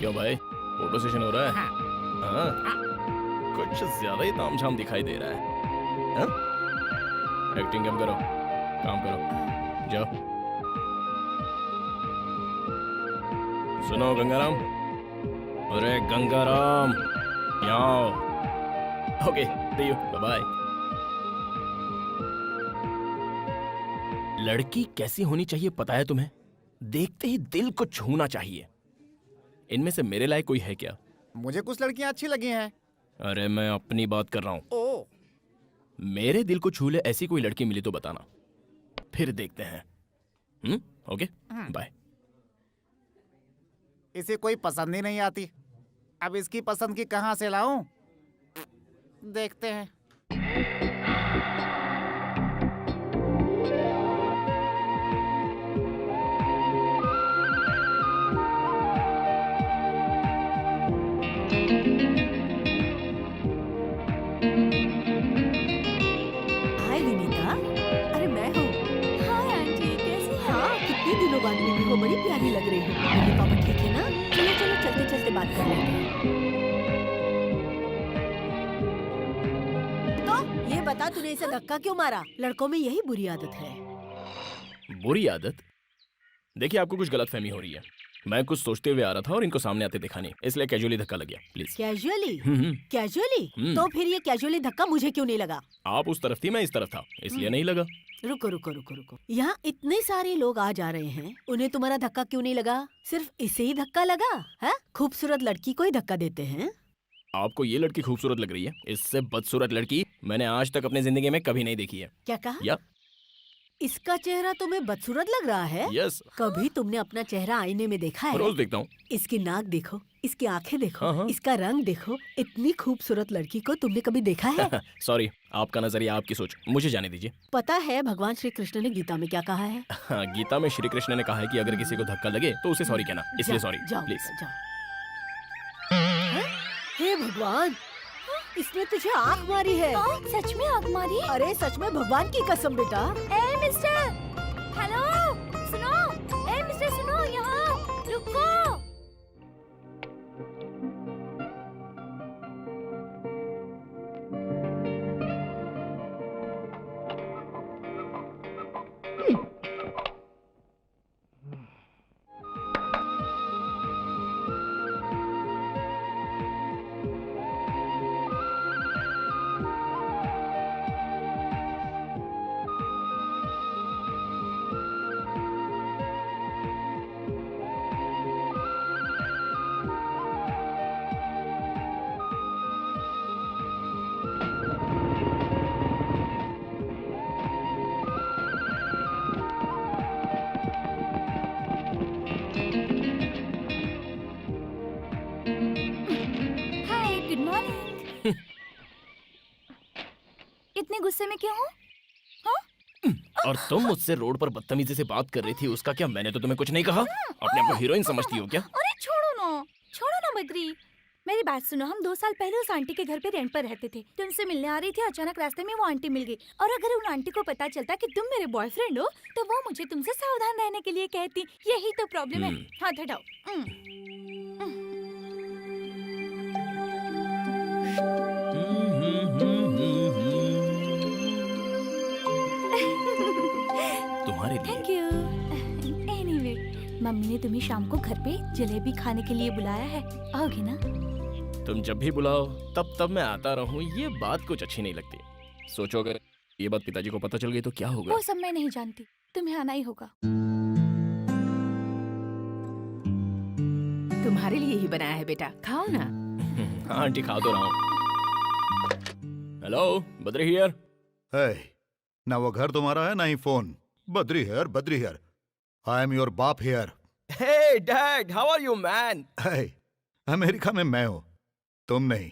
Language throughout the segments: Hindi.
क्यों भाई, फोटो सेशन हो रहा है? हाँ, कुछ ज्यादा ही तामझाम दिखाई दे रहा है। हाँ? एक्टिंग कम करो, काम करो, जाओ। सुनो गंगाराम, अरे गंगाराम, यहाँ आओ। Okay, see you, bye. लड़की कैसी होनी चाहिए पता है तुम्हें? देखते ही दिल को छूना चाहिए। इनमें से मेरे लायक कोई है क्या? मुझे कुछ लड़कियां अच्छी लगी हैं। अरे मैं अपनी बात कर रहा हूँ। ओ, मेरे दिल को छू ले ऐसी कोई लड़की मिली तो बताना, फिर देखते हैं। Okay, bye. इसे कोई पसंद ही नहीं आती। अब इसकी पसंद की कहाँ से लाऊं? देखते हैं। हाय विनीता, अरे मैं हूँ। हाय आंटी, कैसी हैं? हाँ, कितने दिनों बाद मिली हो, बड़ी प्यारी लग रही हो। मेरे पापा ठीक है ना? चलो चलो चलते चलते बात कर लेते हैं। तो ये बता, तूने इसे धक्का क्यों मारा? लड़कों में यही बुरी आदत है। बुरी आदत? देखिए, आपको कुछ गलतफहमी हो रही है। मैं कुछ सोचते हुए आ रहा था और इनको सामने आते देखा नहीं, इसलिए कैजुअली धक्का लग गया। प्लीज। कैजुअली? हम्म। कैजुअली? तो फिर ये कैजुअली धक्का मुझे क्यों नहीं लगा? आप उस तरफ थी, मैं इस तरफ था, इसलिए नहीं लगा। रुको रुको रुको रुको, यहाँ इतने सारे लोग आ जा रहे हैं, उन्हें तुम्हारा धक्का क्यों नहीं लगा? सिर्फ इसे ही धक्का लगा है? खूबसूरत लड़की को ही धक्का देते हैं। आपको ये लड़की खूबसूरत लग रही है? इससे बदसूरत लड़की मैंने आज तक अपनी जिंदगी में कभी नहीं देखी है। क्या कहा? या इसका चेहरा तुम्हें बदसूरत लग रहा है? यस, कभी तुमने अपना चेहरा आईने में देखा है? रोज देखता हूँ। इसकी नाक देखो, इसकी आंखें देखो, हाँ, हाँ। इसका रंग देखो। इतनी खूबसूरत लड़की को तुमने कभी देखा है? सॉरी, आपका नजरिया, आपकी सोच, मुझे जाने दीजिए। पता है भगवान श्री कृष्ण ने गीता में क्या कहा है? हाँ, गीता में श्री कृष्ण ने कहा है कि अगर किसी को धक्का लगे तो उसे सॉरी कहना, इसलिए सॉरी जाओ प्लीज। जाओ। हे भगवान, इसने तुझे आँख मारी है। सच में आग मारी? अरे सच में, भगवान की कसम बेटा। ए मिस्टर, हेलो, सुनो। ए मिस्टर, सुनो, यहाँ रुको। इतने गुस्से में क्यों हो? और तुम मुझसे रोड पर बदतमीजी से बात कर रही थी, उसका क्या? मैंने तो तुम्हें कुछ नहीं कहा। अपने आप को हीरोइन समझती हो क्या? अरे छोड़ो ना बद्री। मेरी बात सुनो, हम 2 साल पहले उस आंटी के घर पे रेंट पर रहते थे। तुमसे मिलने आ रही थी, अचानक रास्ते में वो आंटी मिल गई। और अगर उन आंटी को पता चलता कि तुम मेरे बॉयफ्रेंड हो तो वो मुझे तुमसे सावधान रहने के लिए कहती। यही तो प्रॉब्लम है। हाथ हटाओ। तुम्हारे लिए। Thank you. एनीवे, मम्मी ने तुम्हें शाम को घर पे जलेबी खाने के लिए बुलाया है, आओगे ना? तुम जब भी बुलाओ तब मैं आता रहूं, ये बात कुछ अच्छी नहीं लगती। सोचो अगर ये बात पिताजी को पता चल गई तो क्या होगा? वो सब मैं नहीं जानती, तुम्हें आना ही होगा। तुम्हारे लिए ही बनाया है बेटा, खाओ ना। हाँ आंटी, खा तो रहा हूँ। Hello, Badri here. है ना, वो घर तुम्हारा है ना ही फोन। Badri here. I am your बाप here. Hey dad, how are you man? है, अमेरिका में मैं हूँ, तुम नहीं।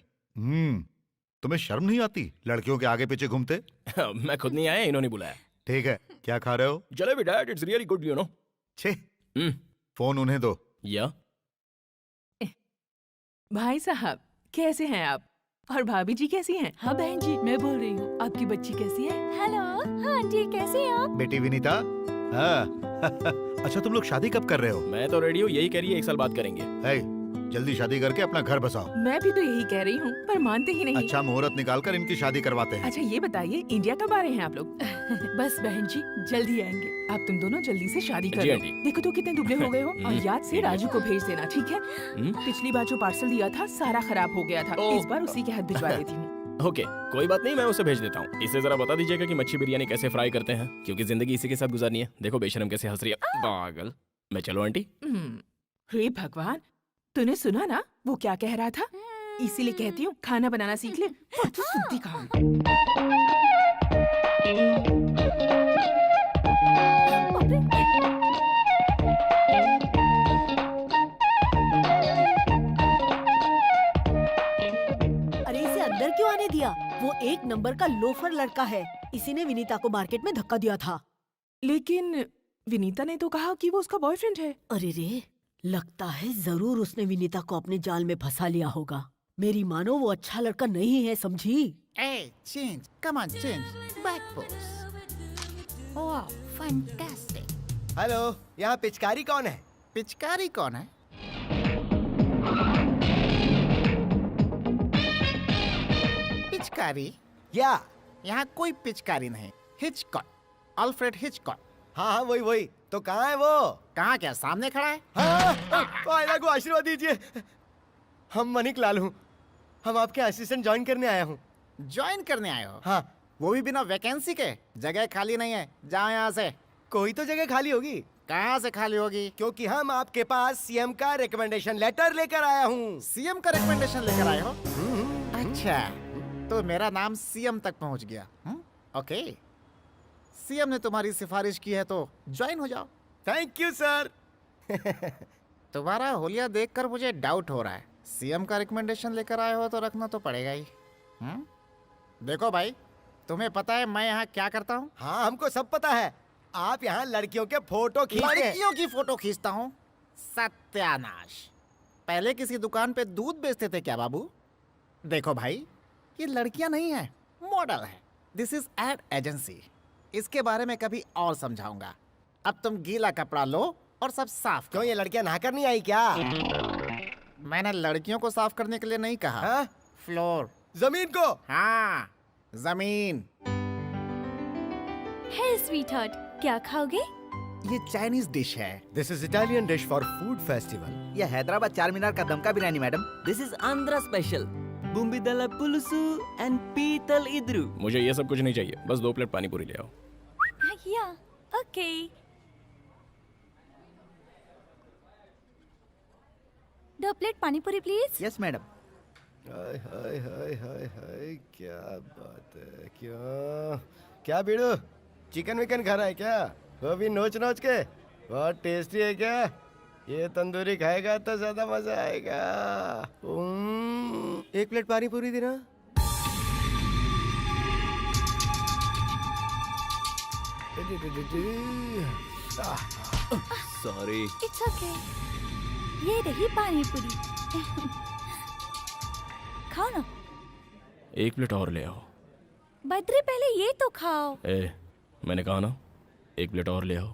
तुम्हें शर्म नहीं आती लड़कियों के आगे पीछे घूमते? मैं खुद नहीं आया, इन्होंने बुलाया। ठीक है, क्या खा रहे हो? Jalebi dad, it's really good, you know. छे, फोन उन्हें दो। या भाई साहब कैसे हैं आप? और भाभी जी कैसी हैं? हाँ बहन जी, मैं बोल रही हूँ, आपकी बच्ची कैसी है? हेलो, हाँ जी, कैसे हैं आप? बेटी विनीता। हाँ अच्छा, तुम लोग शादी कब कर रहे हो? मैं तो रेडी हूँ, यही कह रही है 1 साल बाद करेंगे। है, जल्दी शादी करके अपना घर बसाओ। मैं भी तो यही कह रही हूँ, पर मानते ही नहीं। अच्छा मुहूर्त निकालकर इनकी शादी करवाते हैं। अच्छा ये बताइए, इंडिया कब आ रहे हैं आप लोग? बस बहन जी, जल्दी आएंगे। आप तुम दोनों जल्दी से शादी जी करो। आंटी। देखो तो कितने दुबले हो गए हो। और याद से राजू को भेज देना, ठीक है? पिछली बार जो पार्सल दिया था सारा खराब हो गया था, ओह। इस बार उसी के हाथ भिजवा देती हूँ। ओके, कोई बात नहीं, मैं उसे भेज देता हूँ। इसे जरा बता दीजिएगा कि मच्छी बिरयानी कैसे फ्राई करते हैं, क्योंकि जिंदगी इसी के साथ गुजारनी है। देखो बेशरम कैसे हंस रही है, पागल। मैं चलो आंटी। हे भगवान, तूने सुना ना वो क्या कह रहा था? इसीलिए कहती हूँ खाना बनाना सीख ले। और तू सुनती कहाँ है? अरे इसे अंदर क्यों आने दिया? वो 1 नंबर का लोफर लड़का है। इसी ने विनीता को मार्केट में धक्का दिया था। लेकिन विनीता ने तो कहा कि वो उसका बॉयफ्रेंड है। अरे रे, लगता है जरूर उसने विनीता को अपने जाल में फंसा लिया होगा। मेरी मानो वो अच्छा लड़का नहीं है, समझी? Hey, change. Come on, change. Back pose. Wow, fantastic. Hello, यहाँ पिचकारी कौन है? पिचकारी कौन है? पिचकारी? या यहाँ कोई पिचकारी नहीं। Hitchcock, Alfred Hitchcock. हाँ वही। तो कहाँ है वो? कहाँ, क्या सामने खड़ा है? आयला को आशीर्वाद दीजिए। हम मनिक लाल हूँ, हम आपके असिस्टेंट ज्वाइन करने आया हूँ। ज्वाइन करने आए हो? हाँ, वो भी बिना वैकेंसी के? जगह खाली नहीं है, जाओ यहाँ से। कोई तो जगह खाली होगी। कहाँ से खाली होगी? क्योंकि हम आपके पास सीएम का रिकमेंडेशन लेटर लेकर आया हूँ। सीएम का रिकमेंडेशन लेकर आए हो? अच्छा, तो मेरा नाम सीएम तक पहुँच गया। ओके, सीएम ने तुम्हारी सिफारिश की है तो ज्वाइन हो जाओ। Thank you sir. तुम्हारा होलिया देखकर मुझे डाउट हो रहा है। सीएम का रिकमेंडेशन लेकर आए हो तो रखना तो पड़ेगा ही। देखो भाई, तुम्हें पता है मैं यहाँ क्या करता हूँ? हाँ, हमको सब पता है। आप यहाँ लड़कियों के फोटो खींचते हैं। लड़कियों की फोटो खींचता हूँ? सत्यानाश। पहले किसी दुकान पे दूध बेचते थे क्या बाबू? देखो भाई, ये लड़कियां नहीं है, मॉडल है। This is ad agency. इसके बारे में कभी और समझाऊंगा। अब तुम गीला कपड़ा लो और सब साफ क्यों, करो। ये लड़कियां नहाकर नहीं आई क्या? मैंने लड़कियों को साफ करने के लिए नहीं कहा। हाँ? फ्लोर। जमीन को। हाँ, जमीन। हे स्वीटहार्ट, क्या खाओगे? ये चाइनीज डिश है। This is Italian dish for food festival. ये हैदराबाद चार मीनार का दमका biryani madam. This is Andhra special Bommidala pulusu and पीतल इद्रू। मुझे ये सब कुछ नहीं चाहिए, बस 2 प्लेट पानी पूरी ले आओ। या, okay. 2 plate pani puri please. Yes madam. Hi hi hi hi hi, क्या बात है। क्या बीड़ू, चिकन विकन खा रहा है क्या? वो भी नोच नोच के। बहुत टेस्टी है क्या? ये तंदूरी खाएगा तो ज्यादा मजा आएगा। 1 प्लेट पानी पूरी देना। सॉरी। It's okay. ये रही पानी पूरी। खाओ ना। एक प्लेट और ले आओ। बद्री पहले ये तो खाओ। ए, मैंने कहा ना, एक प्लेट और ले आओ।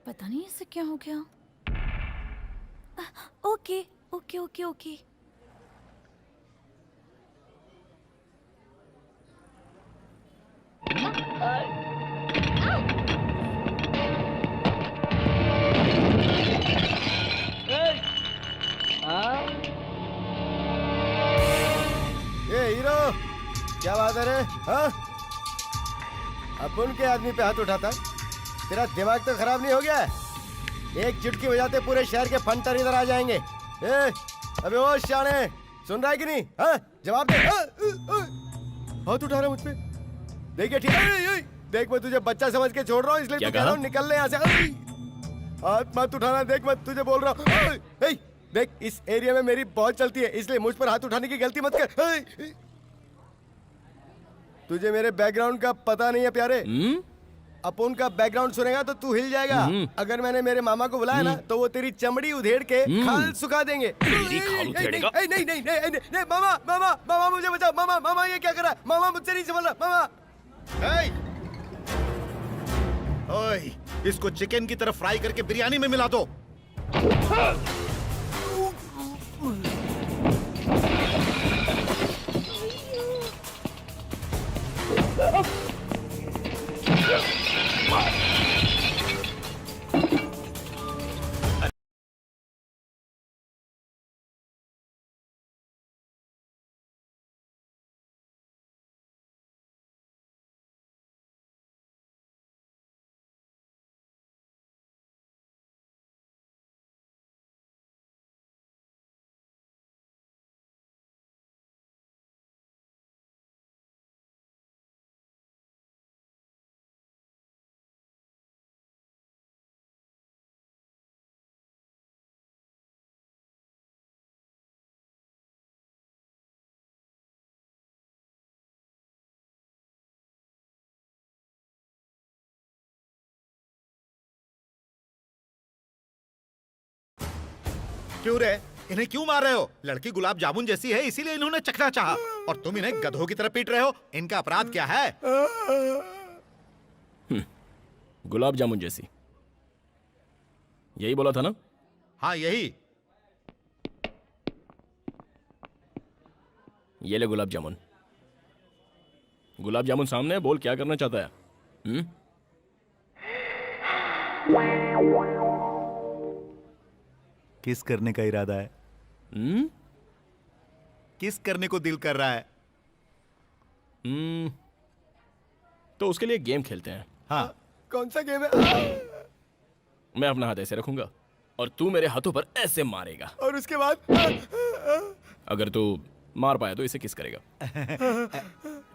पता नहीं इससे क्या हो गया। Okay okay okay okay. ये हीरो, क्या बात है रे? हाँ? अपन के आदमी पे हाथ उठाता? तेरा दिमाग तो खराब नहीं हो गया है? एक चुटकी बजाते पूरे शहर के फंटर इधर आ जाएंगे। ए, अबे ओ शाने, सुन रहा है कि नहीं? हाँ? जवाब दे। हाथ उठा रहा है मुझ पे? देखिए ठीक है। देख, मैं तुझे बच्चा समझ के छोड़ रहा हूँ, इसलिए क्या तू कह रहा हूँ कहा? निकल ले यहाँ से। हाथ मत उठाना, देख मैं तुझे बोल रहा हूँ। देख, इस एरिया में मेरी बहुत चलती है, इसलिए मुझ पर हाथ उठाने की गलती मत कर। तुझे मेरे बैकग्राउंड का पता नहीं है प्यारे। अपन का बैकग्राउंड सुनेगा तो तू हिल जाएगा। अगर मैंने मेरे मामा को बुलाया ना तो वो तेरी चमड़ी उधेड़ के खाल सुखा देंगे। तेरी खाल उधेड़ेगा? नहीं नहीं नहीं नहीं नहीं नहीं, मामा मामा मामा मुझे बचाओ। मामा मामा ये क्या कर रहा है? मामा मुझसे नहीं संभल रहा। मामा ओए, इसको चिकन की तरफ फ्राई करके बिरयानी में मिला दो। क्यों रे? इन्हें क्यों मार रहे हो? लड़की गुलाब जामुन जैसी है, इसीलिए इन्होंने चखना चाहा, और तुम इन्हें गधों की तरह पीट रहे हो। इनका अपराध क्या है? गुलाब जामुन जैसी, यही बोला था ना? हाँ यही। ये ले गुलाब जामुन। गुलाब जामुन सामने है, बोल क्या करना चाहता है? किस करने का इरादा है? किस करने को दिल कर रहा है? तो उसके लिए गेम खेलते हैं। हाँ। कौन सा गेम है? मैं अपना हाथ ऐसे रखूंगा और तू मेरे हाथों पर ऐसे मारेगा, और उसके बाद? अगर तू मार पाया तो इसे किस करेगा।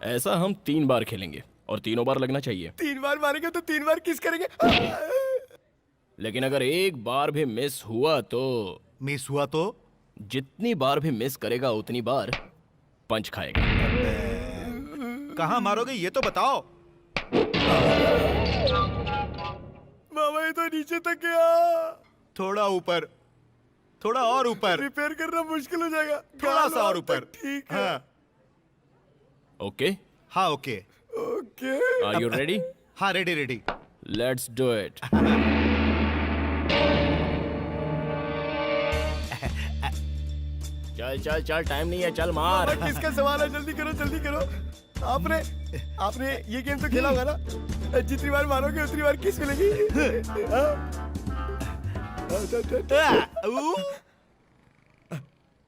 ऐसा हम 3 बार खेलेंगे और तीनों बार लगना चाहिए। 3 बार मारेंगे तो 3 बार किस करेंगे? लेकिन अगर एक बार भी मिस हुआ तो मिस हुआ तो? जितनी बार भी मिस करेगा उतनी बार पंच खाएगा। कहाँ मारोगे ये तो बताओ। मामा ये तो नीचे तक गया। थोड़ा ऊपर, थोड़ा और ऊपर। रिपेयर करना मुश्किल हो जाएगा। थोड़ा सा और ऊपर। ठीक है। हाँ ओके, हाँ okay. Okay. Are you ready? हाँ ready ready. Let's do it. चल चल चल, टाइम नहीं है, चल मार। मामा किसका सवाल है? जल्दी करो जल्दी करो। आपने ये गेम तो खेला होगा ना? जितनी बार मारोगे उतनी बार किस मिलेगी।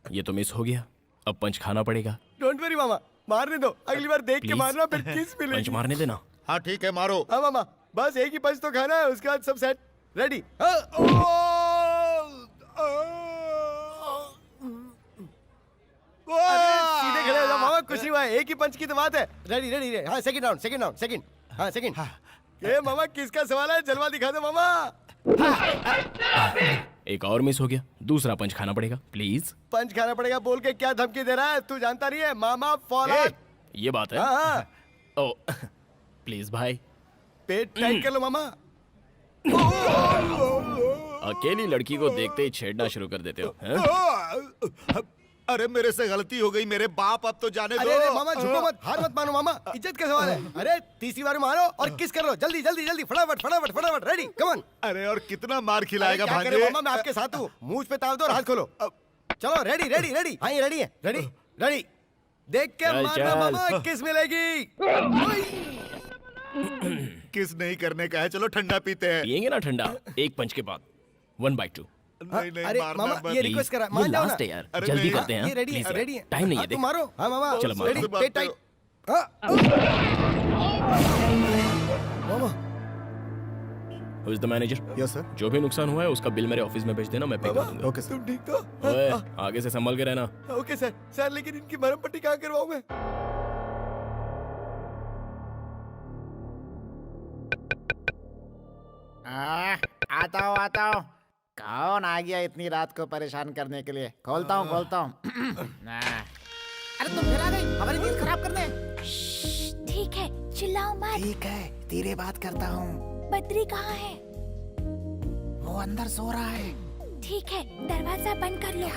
ये तो मिस हो गया, अब पंच खाना पड़ेगा। डोंट वरी मामा, मारने दो। अगली बार देख के Please? मारना, फिर किस पंच मिलेगी। मारने देना। हाँ ठीक है मारो। हाँ मामा, बस एक ही पंच तो खाना है, उसके बाद सब सेट। रेडी? सीधे खड़े हो जाओ मामा, कुछ नहीं हुआ है, एक ही पंच की तो बात है। Ready ready ready. हाँ second round, second round, second. हाँ सेकंड। ये मामा किसका सवाल है? जलवा दिखा दो मामा। एक और मिस हो गया, दूसरा पंच खाना पड़ेगा। प्लीज। पंच खाना पड़ेगा बोल के क्या धमकी दे रहा है? तू जानता नहीं है मामा फॉल आउट। ये बात है। हाँ हाँ। ओ प्लीज भाई, पेट टाइट कर लो मामा। अकेली लड़की को देखते ही छेड़ना शुरू कर देते हो, हैं? अरे मेरे से गलती हो गई मेरे बाप, अब तो जाने दो। अरे मामा झुको मत, हार मत मानो मामा, इज्जत का सवाल है। अरे तीसरी बार मारो और किस कर लो, जल्दी जल्दी जल्दी, फटाफट फटाफट फटाफट, रेडी कम ऑन। अरे और कितना मार खिलाएगा क्या करे भांजे? मामा, मैं आपके साथ हूँ। मुंह पे ताव दो और हाथ खोलो। चलो रेडी रेडी रेडी, हाँ ये रेडी है, रेडी रेडी। देख के चल, मारना चल। मामा, किस मिलेगी। किस नहीं करने का है, चलो ठंडा पीते हैं। पियेंगे ना ठंडा, एक पंच के बाद 1/2। नहीं नहीं अरे मारना मामा मत। ये रिक्वेस्ट करा, ये मान जाओ ना। लास्ट है यार, अरे जल्दी नहीं, करते हैं। ये रेडी Please है, यार, रेडी है। टाइम नहीं है, हाँ, देख। तुम मारो, हाँ मामा। चलो, मारो। Ready, pet tight. Mama. Who is the manager? Yes sir. जो भी नुकसान हुआ है उसका बिल मेरे ऑफिस में भेज देना, मैं पे कर दूंगा। Okay sir. तुम ठीक तो? ओए, आगे से संभल के रहना। Okay sir. सर लेकिन इनकी मरहम पट्टी कहाँ करवाऊं मैं? आता हूँ। कौन आ गया इतनी रात को परेशान करने के लिए? खोलता हूँ। अरे तुम फिर आ गई हमारी नींद खराब करने। ठीक है, चिल्लाओ मत। ठीक है, धीरे बात करता हूँ। बद्री कहाँ है? वो अंदर सो रहा है। ठीक है, दरवाजा बंद कर लो।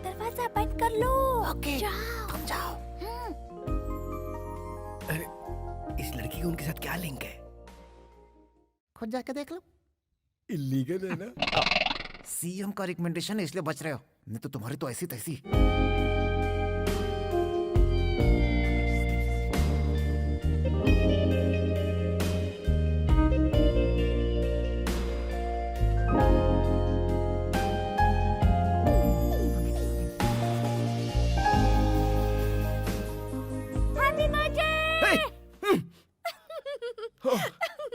दरवाजा बंद कर लो। ओके, जाओ। तुम जाओ। अरे इस लड़की का उनके साथ क्या लिंक है? खुद जाके देख लो। इलीगल है ना? सीएम का रिकमेंडेशन है इसलिए बच रहे हो, नहीं तो तुम्हारी तो ऐसी तैसी।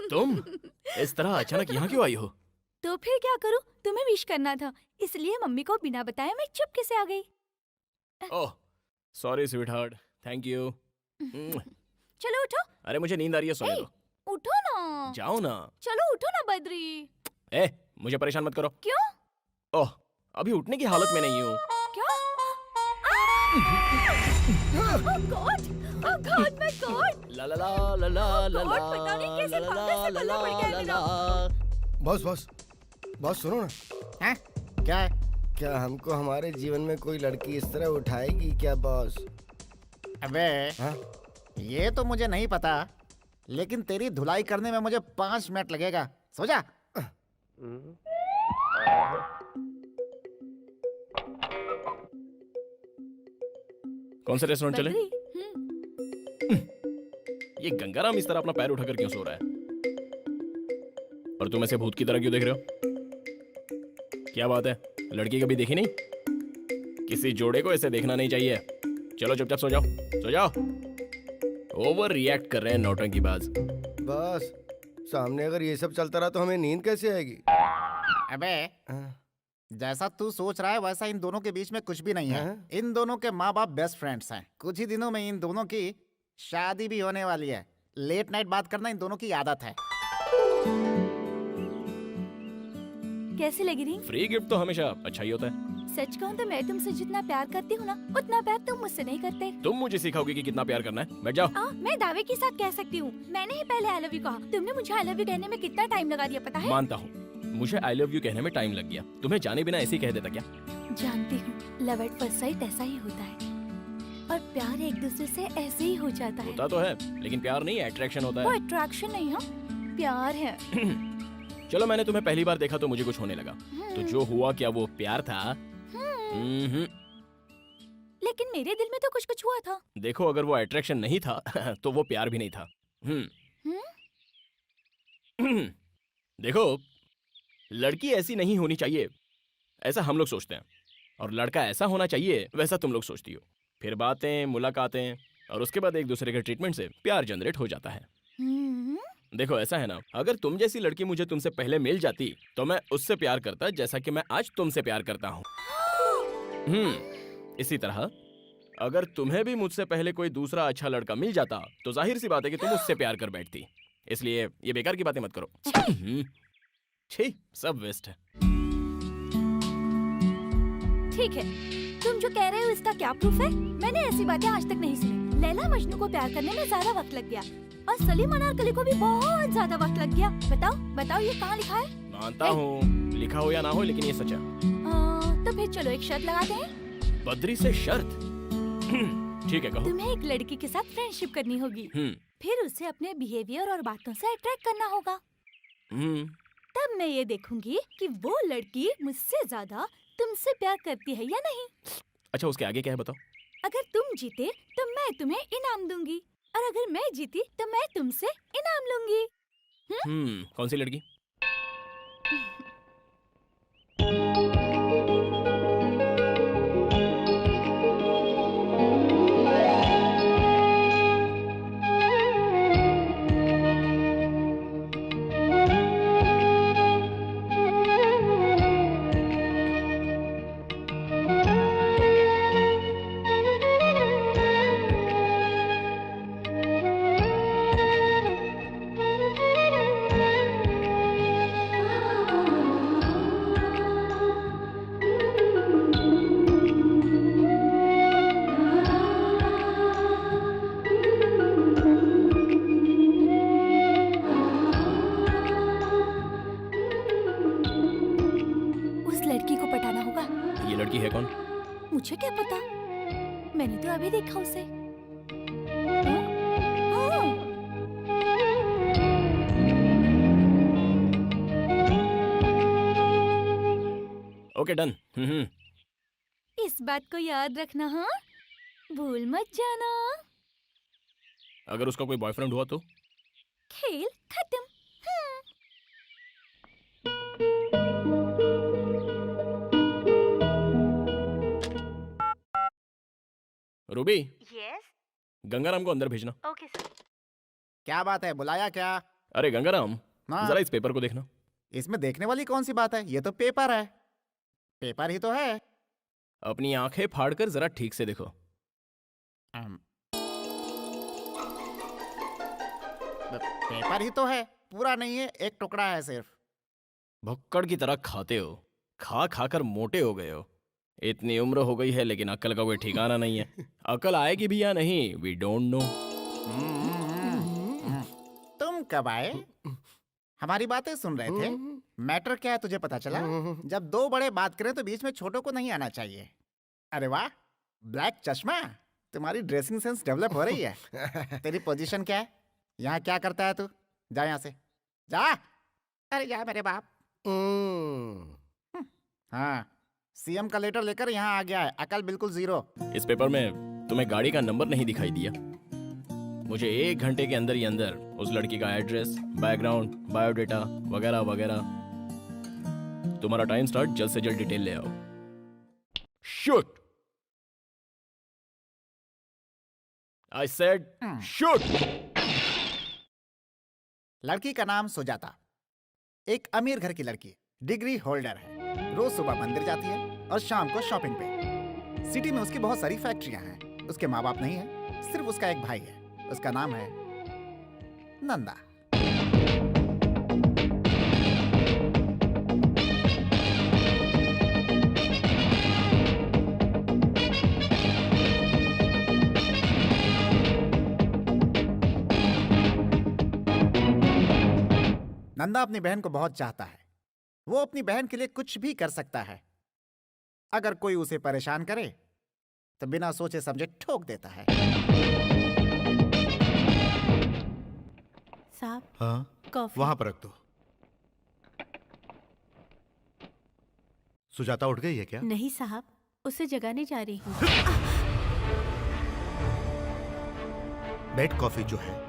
तुम इस तरह अचानक यहाँ क्यों आई हो? तो फिर क्या करूं? तुम्हें विश करना था, इसलिए मम्मी को बिना बताए मैं चुपके से आ गई। Oh, sorry sweetheart, thank you. चलो उठो। अरे मुझे नींद आ रही है, सोने दो। उठो ना। जाओ ना। चलो उठो ना बद्री। ए, मुझे परेशान मत करो। क्यों? ओह, अभी उठने की हालत में नहीं हूँ। क्या? Oh God! Oh God, my God! La La La La La La God, पता नहीं कैसे पंगे से पल्ला पड़ गया है मेरा। बॉस सुनो ना, हैं? क्या है? क्या हमको हमारे जीवन में कोई लड़की इस तरह उठाएगी क्या बॉस? अबे हाँ? ये तो मुझे नहीं पता, लेकिन तेरी धुलाई करने में मुझे 5 मिनट लगेगा। सो जा। कौन से रेस्टोरेंट चले? बद्री, ये गंगाराम इस तरह अपना पैर उठाकर क्यों सो रहा है? और तुम ऐसे भूत की तरह क्यों देख रहे हो? क्या बात है, लड़की कभी देखी नहीं? किसी जोड़े को ऐसे देखना नहीं चाहिए। चलो चुपचाप सो जाओ, सो जाओ। ओवर रिएक्ट कर रहे हैं नौटंकीबाज। बॉस सामने अगर ये सब चलता रहा तो हमें नींद कैसे आएगी? अबे हाँ? जैसा तू सोच रहा है वैसा इन दोनों के बीच में कुछ भी नहीं है। हाँ? इन दोनों के माँ बाप बेस्ट फ्रेंड्स हैं। कुछ ही दिनों में इन दोनों की शादी भी होने वाली है। लेट नाइट बात करना इन दोनों की आदत है। कैसी लगी रिंग? फ्री गिफ्ट तो हमेशा अच्छा ही होता है। सच कहूँ तो मैं तुमसे जितना प्यार करती हूँ ना, उतना प्यार तुम मुझसे नहीं करते। तुम मुझे सिखाओगे कि कितना प्यार करना है? बैठ जाओ। मैं दावे के साथ कह सकती हूँ, मैंने ही पहले आई लव यू कहा। तुमने मुझे आई लव यू कहने में कितना टाइम लगा दिया पता है? मानता हूँ, मुझे आई लव यू कहने में टाइम लग गया। तुम्हें जाने बिना ऐसे ही कह देता क्या? जानती हूँ, लव एट फर्स्ट साइट ऐसा ही होता है, और प्यार एक दूसरे से ऐसे ही हो जाता है। होता तो है, लेकिन प्यार नहीं, अट्रैक्शन होता वो है। अट्रैक्शन नहीं है, प्यार है। चलो, मैंने तुम्हें पहली बार देखा तो मुझे कुछ होने लगा। तो जो हुआ क्या वो प्यार था? लेकिन मेरे दिल में तो कुछ कुछ हुआ था। देखो, अगर वो अट्रैक्शन नहीं था तो वो प्यार भी नहीं था। देखो, लड़की ऐसी नहीं होनी चाहिए, ऐसा हम लोग सोचते हैं, और लड़का ऐसा होना चाहिए वैसा तुम लोग सोचती हो। फिर बातें, मुलाकातें, और उसके बाद एक दूसरे के ट्रीटमेंट से प्यार जनरेट हो जाता है। देखो, ऐसा है ना, अगर तुम जैसी लड़की मुझे तुमसे पहले मिल जाती तो मैं उससे प्यार करता जैसा कि मैं आज तुमसे प्यार करता हूँ। इसी तरह अगर तुम्हें भी मुझसे पहले कोई दूसरा अच्छा लड़का मिल जाता तो जाहिर सी बात है कि तुम उससे प्यार कर बैठती। इसलिए ये बेकार की बातें मत करो। छी, सब वेस्ट है। ठीक है, तुम जो कह रहे हो इसका क्या प्रूफ है? मैंने ऐसी बातें आज तक नहीं सुनी, लैला मजनू को प्यार करने में ज्यादा वक्त लग गया और सलीम अनारकली को भी बहुत ज्यादा वक्त लग गया। बताओ बताओ ये कहाँ लिखा है? मानता हूँ लिखा हो या ना हो, लेकिन ये सच है। तो फिर चलो एक शर्त लगाते हैं। बद्री से शर्त? ठीक है, कहो। तुम्हें एक लड़की के साथ फ्रेंडशिप करनी होगी, फिर उसे अपने बिहेवियर और बातों से अट्रैक्ट करना होगा। तब मैं ये देखूंगी कि वो लड़की मुझसे ज्यादा तुमसे प्यार करती है या नहीं। अच्छा, उसके आगे क्या है बताओ? अगर तुम जीते तो मैं तुम्हें इनाम दूंगी और अगर मैं जीती तो मैं तुमसे इनाम लूंगी। कौन सी लड़की? ये लड़की है कौन? मुझे क्या पता, मैंने तो अभी देखा उसे। Okay, done. इस बात को याद रखना, हाँ, भूल मत जाना। अगर उसका कोई बॉयफ्रेंड हुआ तो? खेल खत्म। रूबी, यस, गंगाराम को अंदर भेजना। Okay sir. क्या बात है, बुलाया क्या? अरे गंगाराम, हाँ। जरा इस पेपर को देखना। इसमें देखने वाली कौन सी बात है? ये तो पेपर है। पेपर ही तो है। अपनी आंखें फाड़कर जरा ठीक से देखो। पेपर ही तो है, पूरा नहीं है, एक टुकड़ा है सिर्फ। भुक्कड़ की तरह खाते हो, खा खा कर मोटे हो गए हो। इतनी उम्र हो गई है लेकिन अक्ल का कोई ठिकाना नहीं है। अक्ल आएगी भी या नहीं, वी डोंट नो। तुम कब आए? हमारी बातें सुन रहे थे। मैटर क्या है तुझे पता चला? जब दो बड़े बात करें तो बीच में छोटों को नहीं आना चाहिए। अरे वाह, ब्लैक चश्मा, तुम्हारी ड्रेसिंग सेंस डेवलप हो रही है। तेरी पोजीशन क्या है? यहाँ क्या करता है तू? जा यहाँ से, जा। अरे जा मेरे बाप। हाँ, सीएम का लेटर लेकर यहाँ आ गया है, अकल बिल्कुल जीरो। इस पेपर में तुम्हें गाड़ी का नंबर नहीं दिखाई दिया? मुझे 1 घंटे के अंदर ही अंदर उस लड़की का एड्रेस, बैकग्राउंड, बायोडेटा वगैरह वगैरह। तुम्हारा टाइम स्टार्ट, जल्द से जल्द डिटेल ले आओ। शूट! I said shoot! लड़की का नाम सुजाता, एक अमीर घर की लड़की, डिग्री होल्डर है। रोज सुबह मंदिर जाती है और शाम को शॉपिंग पे। सिटी में उसकी बहुत सारी फैक्ट्रियां हैं। उसके माँ बाप नहीं है, सिर्फ उसका एक भाई है। उसका नाम है नंदा। नंदा अपनी बहन को बहुत चाहता है। वो अपनी बहन के लिए कुछ भी कर सकता है। अगर कोई उसे परेशान करे तो बिना सोचे समझे ठोक देता है। साहब, हाँ, कॉफी। वहां पर रख दो। सुजाता उठ गई है क्या? नहीं साहब, उसे जगाने जा रही हूँ। बेड कॉफी जो है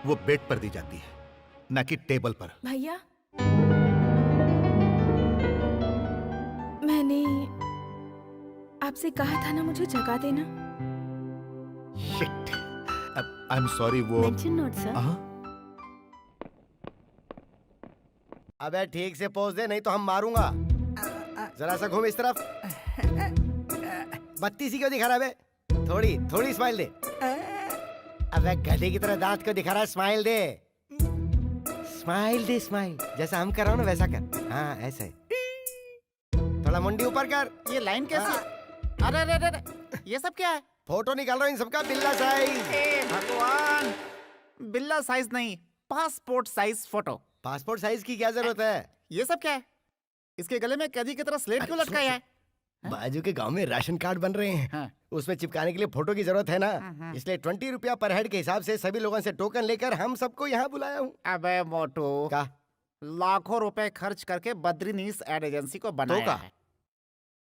वो बेड पर दी जाती है, ना कि टेबल पर। भैया, मैंने आपसे कहा था ना मुझे जगा देना। Shit, I am sorry. वो मेंशन नोट सर। हाँ? अबे ठीक से पोज दे, नहीं तो हम मारूंगा। जरा सा घूम इस तरफ। बत्ती सी क्यों दिखा रहा है बे? थोड़ी थोड़ी स्माइल दे। अबे गधे की तरह दांत क्यों दिखा रहा है? स्माइल दे, स्माइल दे, स्माइल। जैसा हम कर रहा हूं ना वैसा कर। हाँ ऐसे, थोड़ा मुंडी ऊपर कर। ये लाइन कैसी? अरे अरे अरे, ये सब क्या है? फोटो निकाल रहा हूँ इन सबका बिल्ला साइज। हे भगवान, बिल्ला साइज नहीं, passport size photo. Passport size की क्या जरूरत है? ये सब क्या है? इसके गले में कैदी की तरह स्लेट क्यों लटकाया है? बाजू के गांव में राशन कार्ड बन रहे हैं, हाँ। उसमें चिपकाने के लिए फोटो की जरूरत है ना, इसलिए 20 रुपया पर हेड के हिसाब से सभी लोगों से टोकन लेकर हम सबको यहाँ बुलाया हूँ। अबे मोटू, का लाखों रुपए खर्च करके बद्रीनीस एड एजेंसी को बनाया का? है।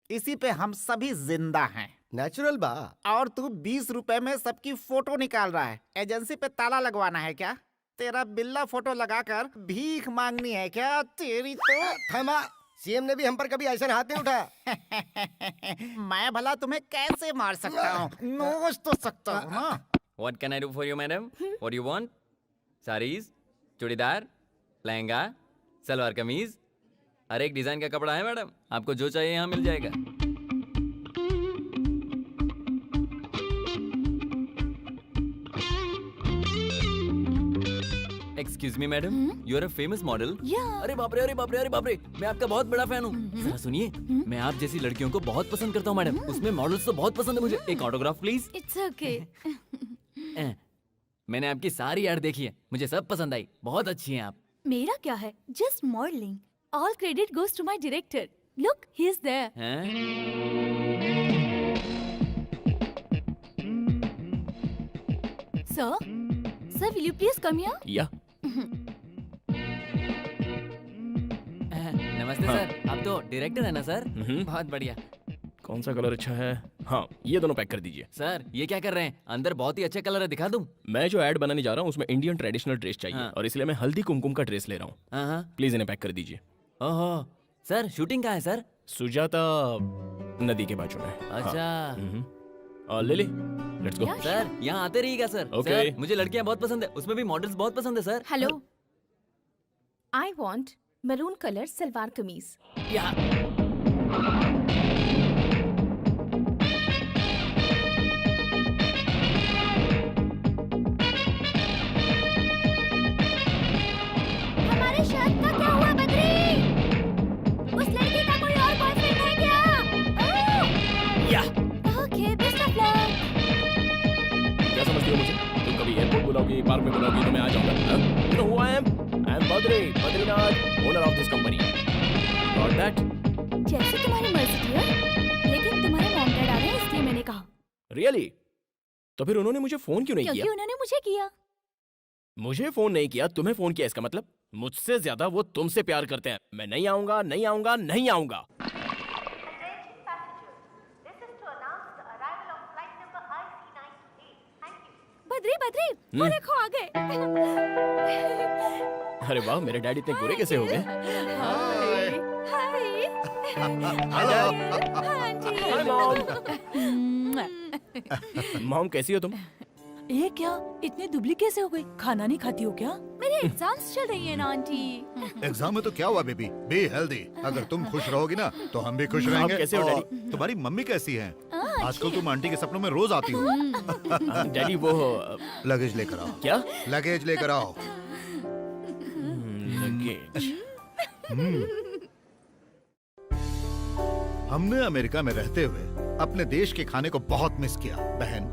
इसी पे हम सभी जिंदा हैं। नेचुरल बा। और तू 20 रुपए में सबकी फोटो निकाल रहा है। एजेंसी पे ताला लगवाना है क्या? तेरा बिल्ला फोटो लगाकर भीख मांगनी है क्या? तेरी तो थमा, सीएम ने भी हम पर कभी ऐसा हाथ नहीं उठा। मैं भला तुम्हें कैसे मार सकता हूँ? नोच तो सकता हूँ ना। What can I do for you, madam? What do you want? Saris, churidar, lehenga, salwar kameez, हर एक डिजाइन का कपड़ा है मैडम, आपको जो चाहिए यहाँ मिल जाएगा। Excuse me madam, you are a famous model. Yeah. अरे बाप रे, अरे बाप रे, अरे बाप रे, मैं आपका बहुत बड़ा फैन हूँ। जरा सुनिए, मैं आप जैसी लड़कियों को बहुत पसंद करता हूँ मैडम, उसमें मॉडल्स तो बहुत पसंद है मुझे। एक ऑटोग्राफ प्लीज। It's okay. मैंने आपकी सारी ऐड देखी है, मुझे सब पसंद आई, बहुत अच्छी हैं आप। मेरा क्या है, just modelling. All credit goes to my director. Look, he is there. हैं? Sir will you please come here? या नमस्ते सर, आप तो डायरेक्टर है ना सर? बहुत बढ़िया। कौन सा कलर अच्छा है? हाँ, ये दोनों पैक कर दीजिए। सर ये क्या कर रहे हैं, अंदर बहुत ही अच्छे कलर है, दिखा दूं? मैं जो ऐड बनाने जा रहा हूँ उसमें इंडियन ट्रेडिशनल ड्रेस चाहिए हाँ। और इसलिए मैं हल्दी कुमकुम का ड्रेस ले रहा हूँ। हाँ हाँ। प्लीज इन्हें पैक कर दीजिए। ओहो सर, शूटिंग कहाँ है सर? सुजाता नदी के बाजू में। अच्छा। ले लेट्स गो। सर यहाँ आते रहिएगा सर। Okay. सर मुझे लड़कियाँ बहुत पसंद है, उसमें भी मॉडल्स बहुत पसंद है sir. Hello, I want maroon colour salwar kameez. या हमारे शर्ट का क्या हुआ बद्री? उस लड़की का कोई और बॉयफ्रेंड है क्या? या ओके, बेस्ट ऑफ लक। क्या समझती हो मुझे? तुम कभी एयरपोर्ट बुलाओगी, पार्क में बुलाओगी तो मैं आ जाऊंगा। You know who I am? I am Badrinath, owner of this company. Got that? जैसे तुम्हारी मर्जी डियर, लेकिन तुम्हारे मॉम डैड आ रहे हैं इसलिए मैंने कहा। Really? तो फिर उन्होंने मुझे फोन क्यों नहीं क्योंकि किया? उन्होंने मुझे किया। मुझे फोन नहीं किया, तुम्हें फोन किया, इसका मतलब मुझसे ज्यादा वो तुमसे प्यार करते हैं। मैं नहीं आऊंगा, नहीं आऊंगा, नहीं आऊंगा। बद्री बद्री, वो देखो आ गए। अरे वाह, मेरे डैडी इतने गोरे कैसे हो गए? हाय। हेलो। हाँ जी। Hi mom. मॉम कैसी हो तुम? ये क्या, इतने दुबली कैसे हो गई? खाना नहीं खाती हो क्या? मेरे एग्जाम्स चल रही है ना आंटी। एग्जाम में तो क्या हुआ बेबी, बी हेल्दी। अगर तुम खुश रहोगी ना तो हम भी खुश आप रहेंगे। कैसे हो, और डैडी? तुम्हारी मम्मी कैसी है? आजकल तुम आंटी के सपनों में रोज आती हो। डैडी वो लगेज लेकर आओ। क्या? लगेज लेकर आओ। लगेज। हमने अमेरिका में रहते हुए अपने देश के खाने को बहुत मिस किया। बहन,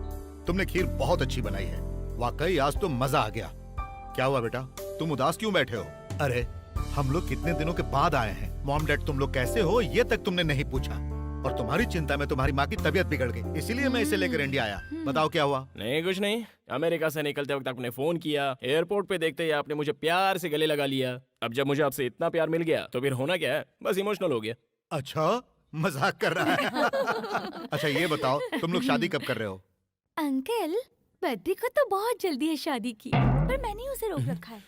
तुमने खीर बहुत अच्छी बनाई है, वाकई आज तो मजा आ गया। क्या हुआ बेटा, तुम उदास क्यों बैठे हो? अरे हम लोग कितने दिनों के बाद आए हैं, मॉम डैड तुम लोग कैसे हो ये तक तुमने नहीं पूछा। और तुम्हारी चिंता में तुम्हारी माँ की तबीयत बिगड़ गई, इसीलिए मैं इसे लेकर इंडिया आया। बताओ क्या हुआ? नहीं कुछ नहीं, अमेरिका से निकलते वक्त आपने फोन किया, एयरपोर्ट पे देखते ही आपने मुझे प्यार से गले लगा लिया। अब जब मुझे आपसे इतना प्यार मिल गया तो फिर होना क्या है, बस इमोशनल हो गया। अच्छा, मजाक कर रहा है। अच्छा ये बताओ, तुम लोग शादी कब कर रहे हो? अंकल, बद्री को तो बहुत जल्दी है शादी की, पर मैंने उसे रोक रखा है।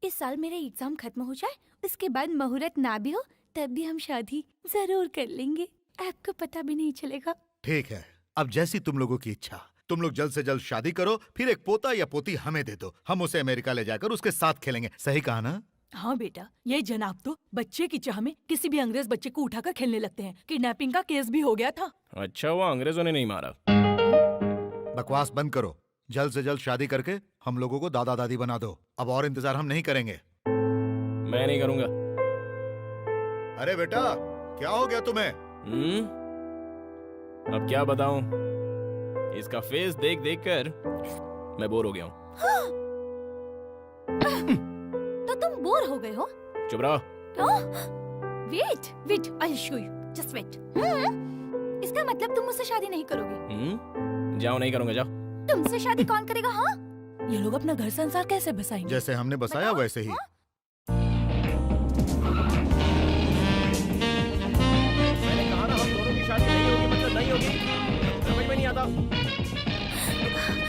इस साल मेरे एग्जाम खत्म हो जाए, उसके बाद मुहूर्त ना भी हो तब भी हम शादी जरूर कर लेंगे। आपको पता भी नहीं चलेगा। ठीक है, अब जैसी तुम लोगों की इच्छा। तुम लोग जल्द से जल्द शादी करो, फिर एक पोता या पोती हमें दे दो, हम उसे अमेरिका ले जाकर उसके साथ खेलेंगे। सही कहा ना? हाँ बेटा, ये जनाब तो बच्चे की चाह में किसी भी अंग्रेज बच्चे को उठाकर खेलने लगते हैं। किडनैपिंग का केस भी हो गया था। अच्छा वो अंग्रेजों ने नहीं मारा। बकवास बंद करो, जल्द से जल्द शादी करके हम लोगों को दादा दादी बना दो। अब और इंतजार हम नहीं करेंगे। मैं नहीं करूंगा। अरे बेटा, क्या हो गया तुम्हें? अब क्या बताऊं? इसका फेस देख देख कर मैं बोर हो गया हूँ। तो तुम बोर हो गए हो? चुप रहो। Wait, I show you, just wait. इसका मतलब तुम मुझसे शादी नहीं करोगे? जाओ, नहीं करूंगा, जाओ। तुमसे शादी कौन करेगा? हाँ, ये लोग अपना घर संसार कैसे बसाएंगे? जैसे हमने बसाया वैसे ही। मैंने कहा ना, हम दोनों की शादी नहीं होगी मतलब नहीं होगी। समझ में नहीं आता।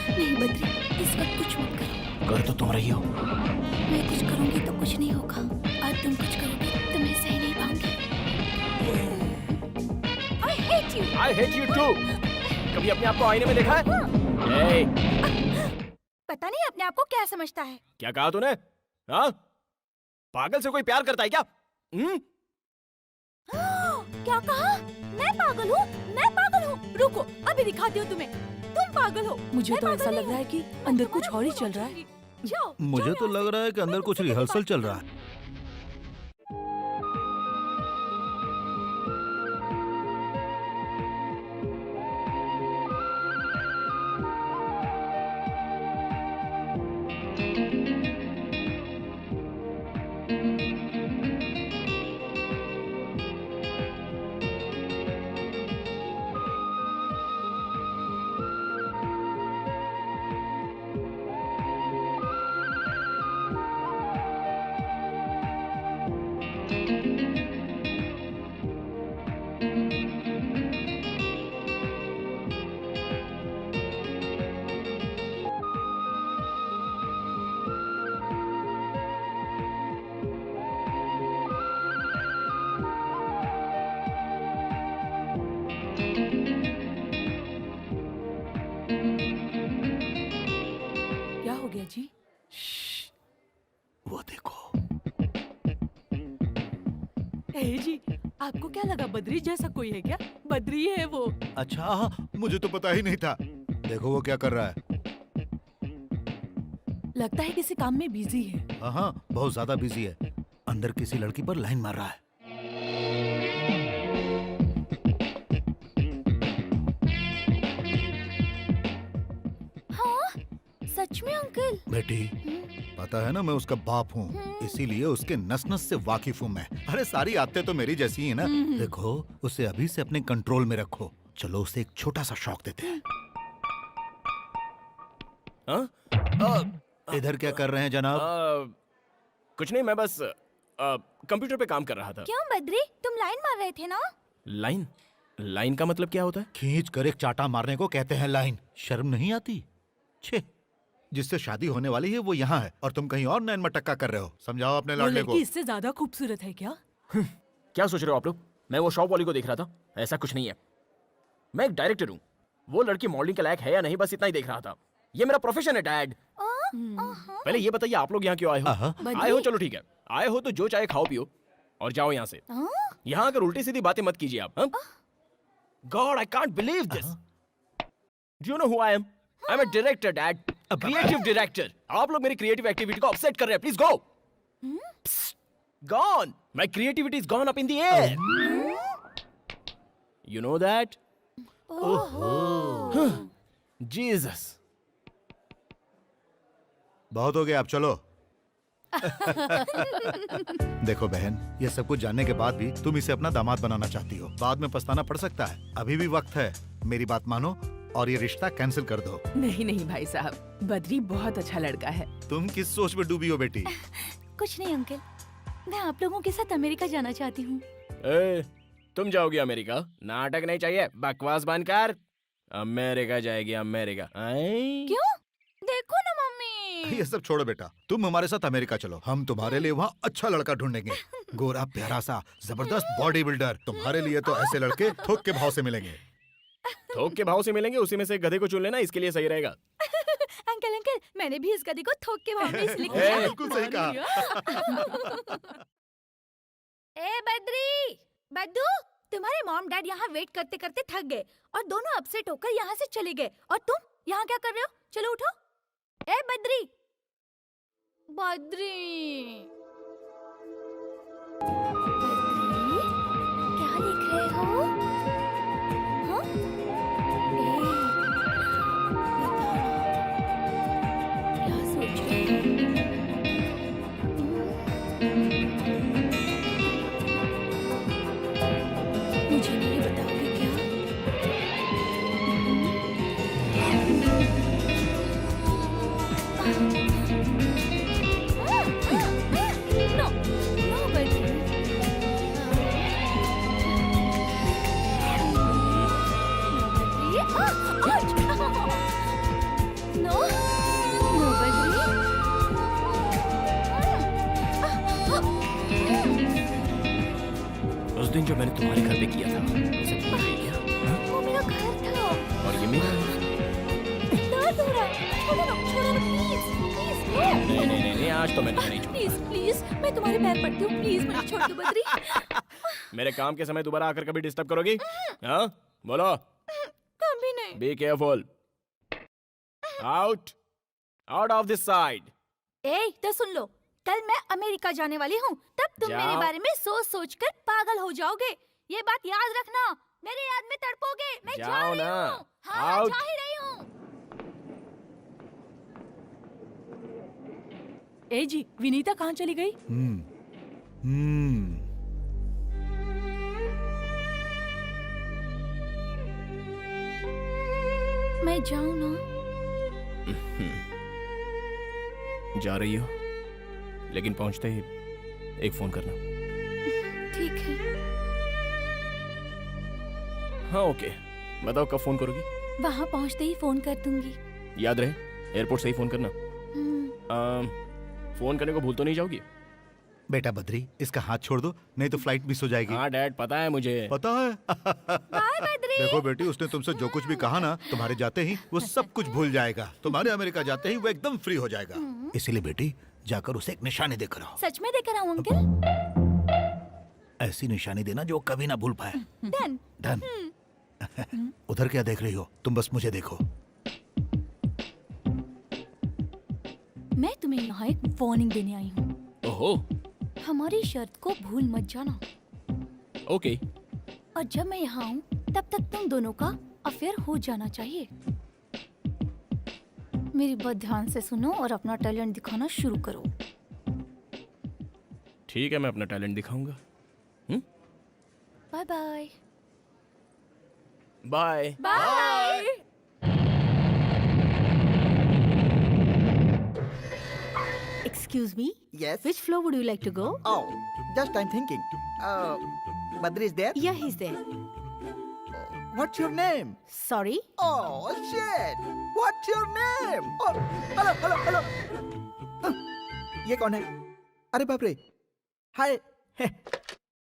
नहीं बद्री, इस वक्त कुछ मत करो। कर तो तुम रही हो। मैं कुछ करूंगी तो कुछ नहीं होगा, और तुम कुछ करोगे तो मैं सह नहीं पाऊंगी। I hate you too। कभी अपने आप को आईने में देखा है? Hey, पता नहीं अपने आप को क्या समझता है। क्या कहा तूने? हाँ? पागल से कोई प्यार करता है क्या? क्या कहा? मैं पागल हूँ? मैं पागल हूँ? रुको, अभी दिखाती हूँ तुम्हें। तुम पागल हो। मुझे मैं तो पागल ऐसा नहीं लग रहा है हूँ। कि अंदर कुछ और ही चल रहा है। जाओ, मुझे जाओ तो यहाँ लग से। रहा है कि अंदर कुछ रिहर्सल चल रहा है। क्या हो गया जी? वो देखो। ए जी, आपको क्या लगा बद्री जैसा कोई है क्या? बद्री है वो। अच्छा, मुझे तो पता ही नहीं था। देखो वो क्या कर रहा है। लगता है किसी काम में बिजी है। हाँ, बहुत ज्यादा बिजी है। अंदर किसी लड़की पर लाइन मार रहा है। हाँ, सच में अंकल? बेटी, पता है ना मैं उसका बाप हूँ, इसीलिए उसके नस नस से वाकिफ हूँ मैं। अरे सारी आदतें तो मेरी जैसी ही है ना। देखो, उसे अभी से अपने कंट्रोल में रखो। चलो उसे एक छोटा सा शौक देते हैं। हाँ? इधर क्या कर रहे हैं जनाब? कुछ नहीं, मैं बस कंप्यूटर पे काम कर रहा था। क्यों बद्री, तुम लाइन मार रहे थे ना? लाइन? लाइन का मतलब क्या होता है? खींच कर एक चाटा मारने को कहते हैं लाइन। शर्म नहीं आती? छे, जिससे शादी होने वाली है वो यहाँ है और तुम कहीं और नैन मटक्का कर रहे हो। समझाओ अपने वो लाडले को। लड़की इससे ज्यादा खूबसूरत है क्या? क्या सोच रहे हो आप लोग? मैं वो शॉप वाली को देख रहा था। ऐसा कुछ नहीं है। मैं एक डायरेक्टर हूँ। वो लड़की मॉडलिंग के लायक है या नहीं, बस इतना ही देख रहा था। ये मेरा प्रोफेशन है डैड। पहले ये बताइए, आप लोग यहाँ क्यों आए हो? आए हो, चलो ठीक है। आए हो तो जो चाहे खाओ पियो और जाओ यहाँ से। यहाँ आकर उल्टी सीधी बातें मत कीजिए आप। God, I can't believe this. Do you know who I am? I am a director dad, a creative director. आप लोग मेरी क्रिएटिव एक्टिविटी को अपसेट कर रहे हैं। Please go. Gone. My creativity is gone up in the air. You know that? Jesus. बहुत हो गया, अब चलो। देखो बहन, ये सब कुछ जानने के बाद भी तुम इसे अपना दामाद बनाना चाहती हो। बाद में पछताना पड़ सकता है। अभी भी वक्त है। मेरी बात मानो और ये रिश्ता कैंसिल कर दो। नहीं नहीं भाई साहब, बद्री बहुत अच्छा लड़का है। तुम किस सोच में डूबी हो बेटी? कुछ नहीं अंकल, मैं आप लोगों के साथ अमेरिका जाना चाहती हूँ। तुम जाओगी अमेरिका? नाटक नहीं चाहिए, बकवास बंद कर। अमेरिका जाएगी, अमेरिका। क्यों? देखो ना मम्मी। ये सब छोड़ो बेटा, तुम हमारे साथ अमेरिका चलो। हम तुम्हारे लिए वहाँ अच्छा लड़का ढूंढेंगे। गोरा, प्यारा सा, जबरदस्त बॉडी बिल्डर। तुम्हारे लिए तो ऐसे लड़के थोक के भाव से मिलेंगे। थोक के भाव से मिलेंगे? उसी में से गधे को चुन लेना, इसके लिए सही रहेगा। अंकल अंकल, मैंने भी इस गधे को थोक के भाव में इसलिए ए, किया। बिल्कुल सही कहा। ए बद्री, बद्दू, तुम्हारे मॉम डैड यहाँ वेट करते करते थक गए और दोनों अपसेट होकर यहाँ से चले गए। और तुम यहाँ क्या कर रहे हो? चलो उठो। ए बद्री, बद्री, बद्री, क्या लिख रहे हो? हाँ? दिन जो मैंने तुम्हारे घर पे किया था उसे भूल गई क्या? हाँ? वो मेरा घर था। और ये मेरा है। दर्द हो रहा है। छोड़ो ना, प्लीज प्लीज। नहीं, आज तो मैं तुम्हें नहीं छोड़ूंगा। प्लीज प्लीज, मैं तुम्हारे पैर पड़ती हूँ, प्लीज मुझे छोड़ दो बद्री। मेरे काम के समय दोबारा आकर कभी डिस्टर्ब करोगी? हाँ बोलो। कभी नहीं। Be careful. Out of this side. ए तो सुन लो, कल मैं अमेरिका जाने वाली हूँ, तब तुम जाओ। मेरे बारे में सोच सोच कर पागल हो जाओगे। ये बात याद रखना, मेरे याद में तड़पोगे। मैं जा जाओ रही ना। हूँ। हाँ, आउट। जा ही रही हूँ। ए जी, विनीता कहाँ चली गई? मैं जाऊँ ना? जा रही हो, लेकिन पहुंचते ही एक फोन करना। ठीक है। हाँ ओके, बताओ कब फोन करोगी? वहाँ पहुँचते ही फोन कर दूंगी। याद रहे एयरपोर्ट से ही फोन करना। हम्म, फोन करने को भूल तो नहीं जाओगी? बेटा बद्री, इसका हाथ छोड़ दो, नहीं तो फ्लाइट मिस हो जाएगी। हाँ डैड, पता है मुझे। पता है। बाय बद्री। देखो बेटी, उसने तुमसे जो कुछ भी कहा ना, तुम्हारे जाते ही वो सब कुछ भूल जाएगा। तुम्हारे अमेरिका जाते ही वो एकदम फ्री हो जाएगा। इसीलिए बेटी, जाकर उसे एक निशानी देकर आओ। सच में देकर आऊँ अंकल? ऐसी निशानी देना जो वो कभी ना भूल पाए। डन। डन। उधर क्या देख रही हो? तुम बस मुझे देखो। मैं तुम्हें यहाँ एक वार्निंग देने आई हूँ। ओहो, हमारी शर्त को भूल मत जाना। ओके। और जब मैं यहाँ हूँ तब तक तुम दोनों का अफेयर हो जाना चाहिए। मेरी बात ध्यान से सुनो और अपना टैलेंट दिखाना शुरू करो। ठीक है, मैं अपना टैलेंट दिखाऊंगा। Bye bye. Bye. Bye. Excuse me? Yes. Which floor would you like to go? Oh, just I'm thinking. Badri is there? Yeah, he's there. What's your name? Sorry? Oh shit! What's your name? Oh, hello. ये कौन है? अरे बाप रे! Hi.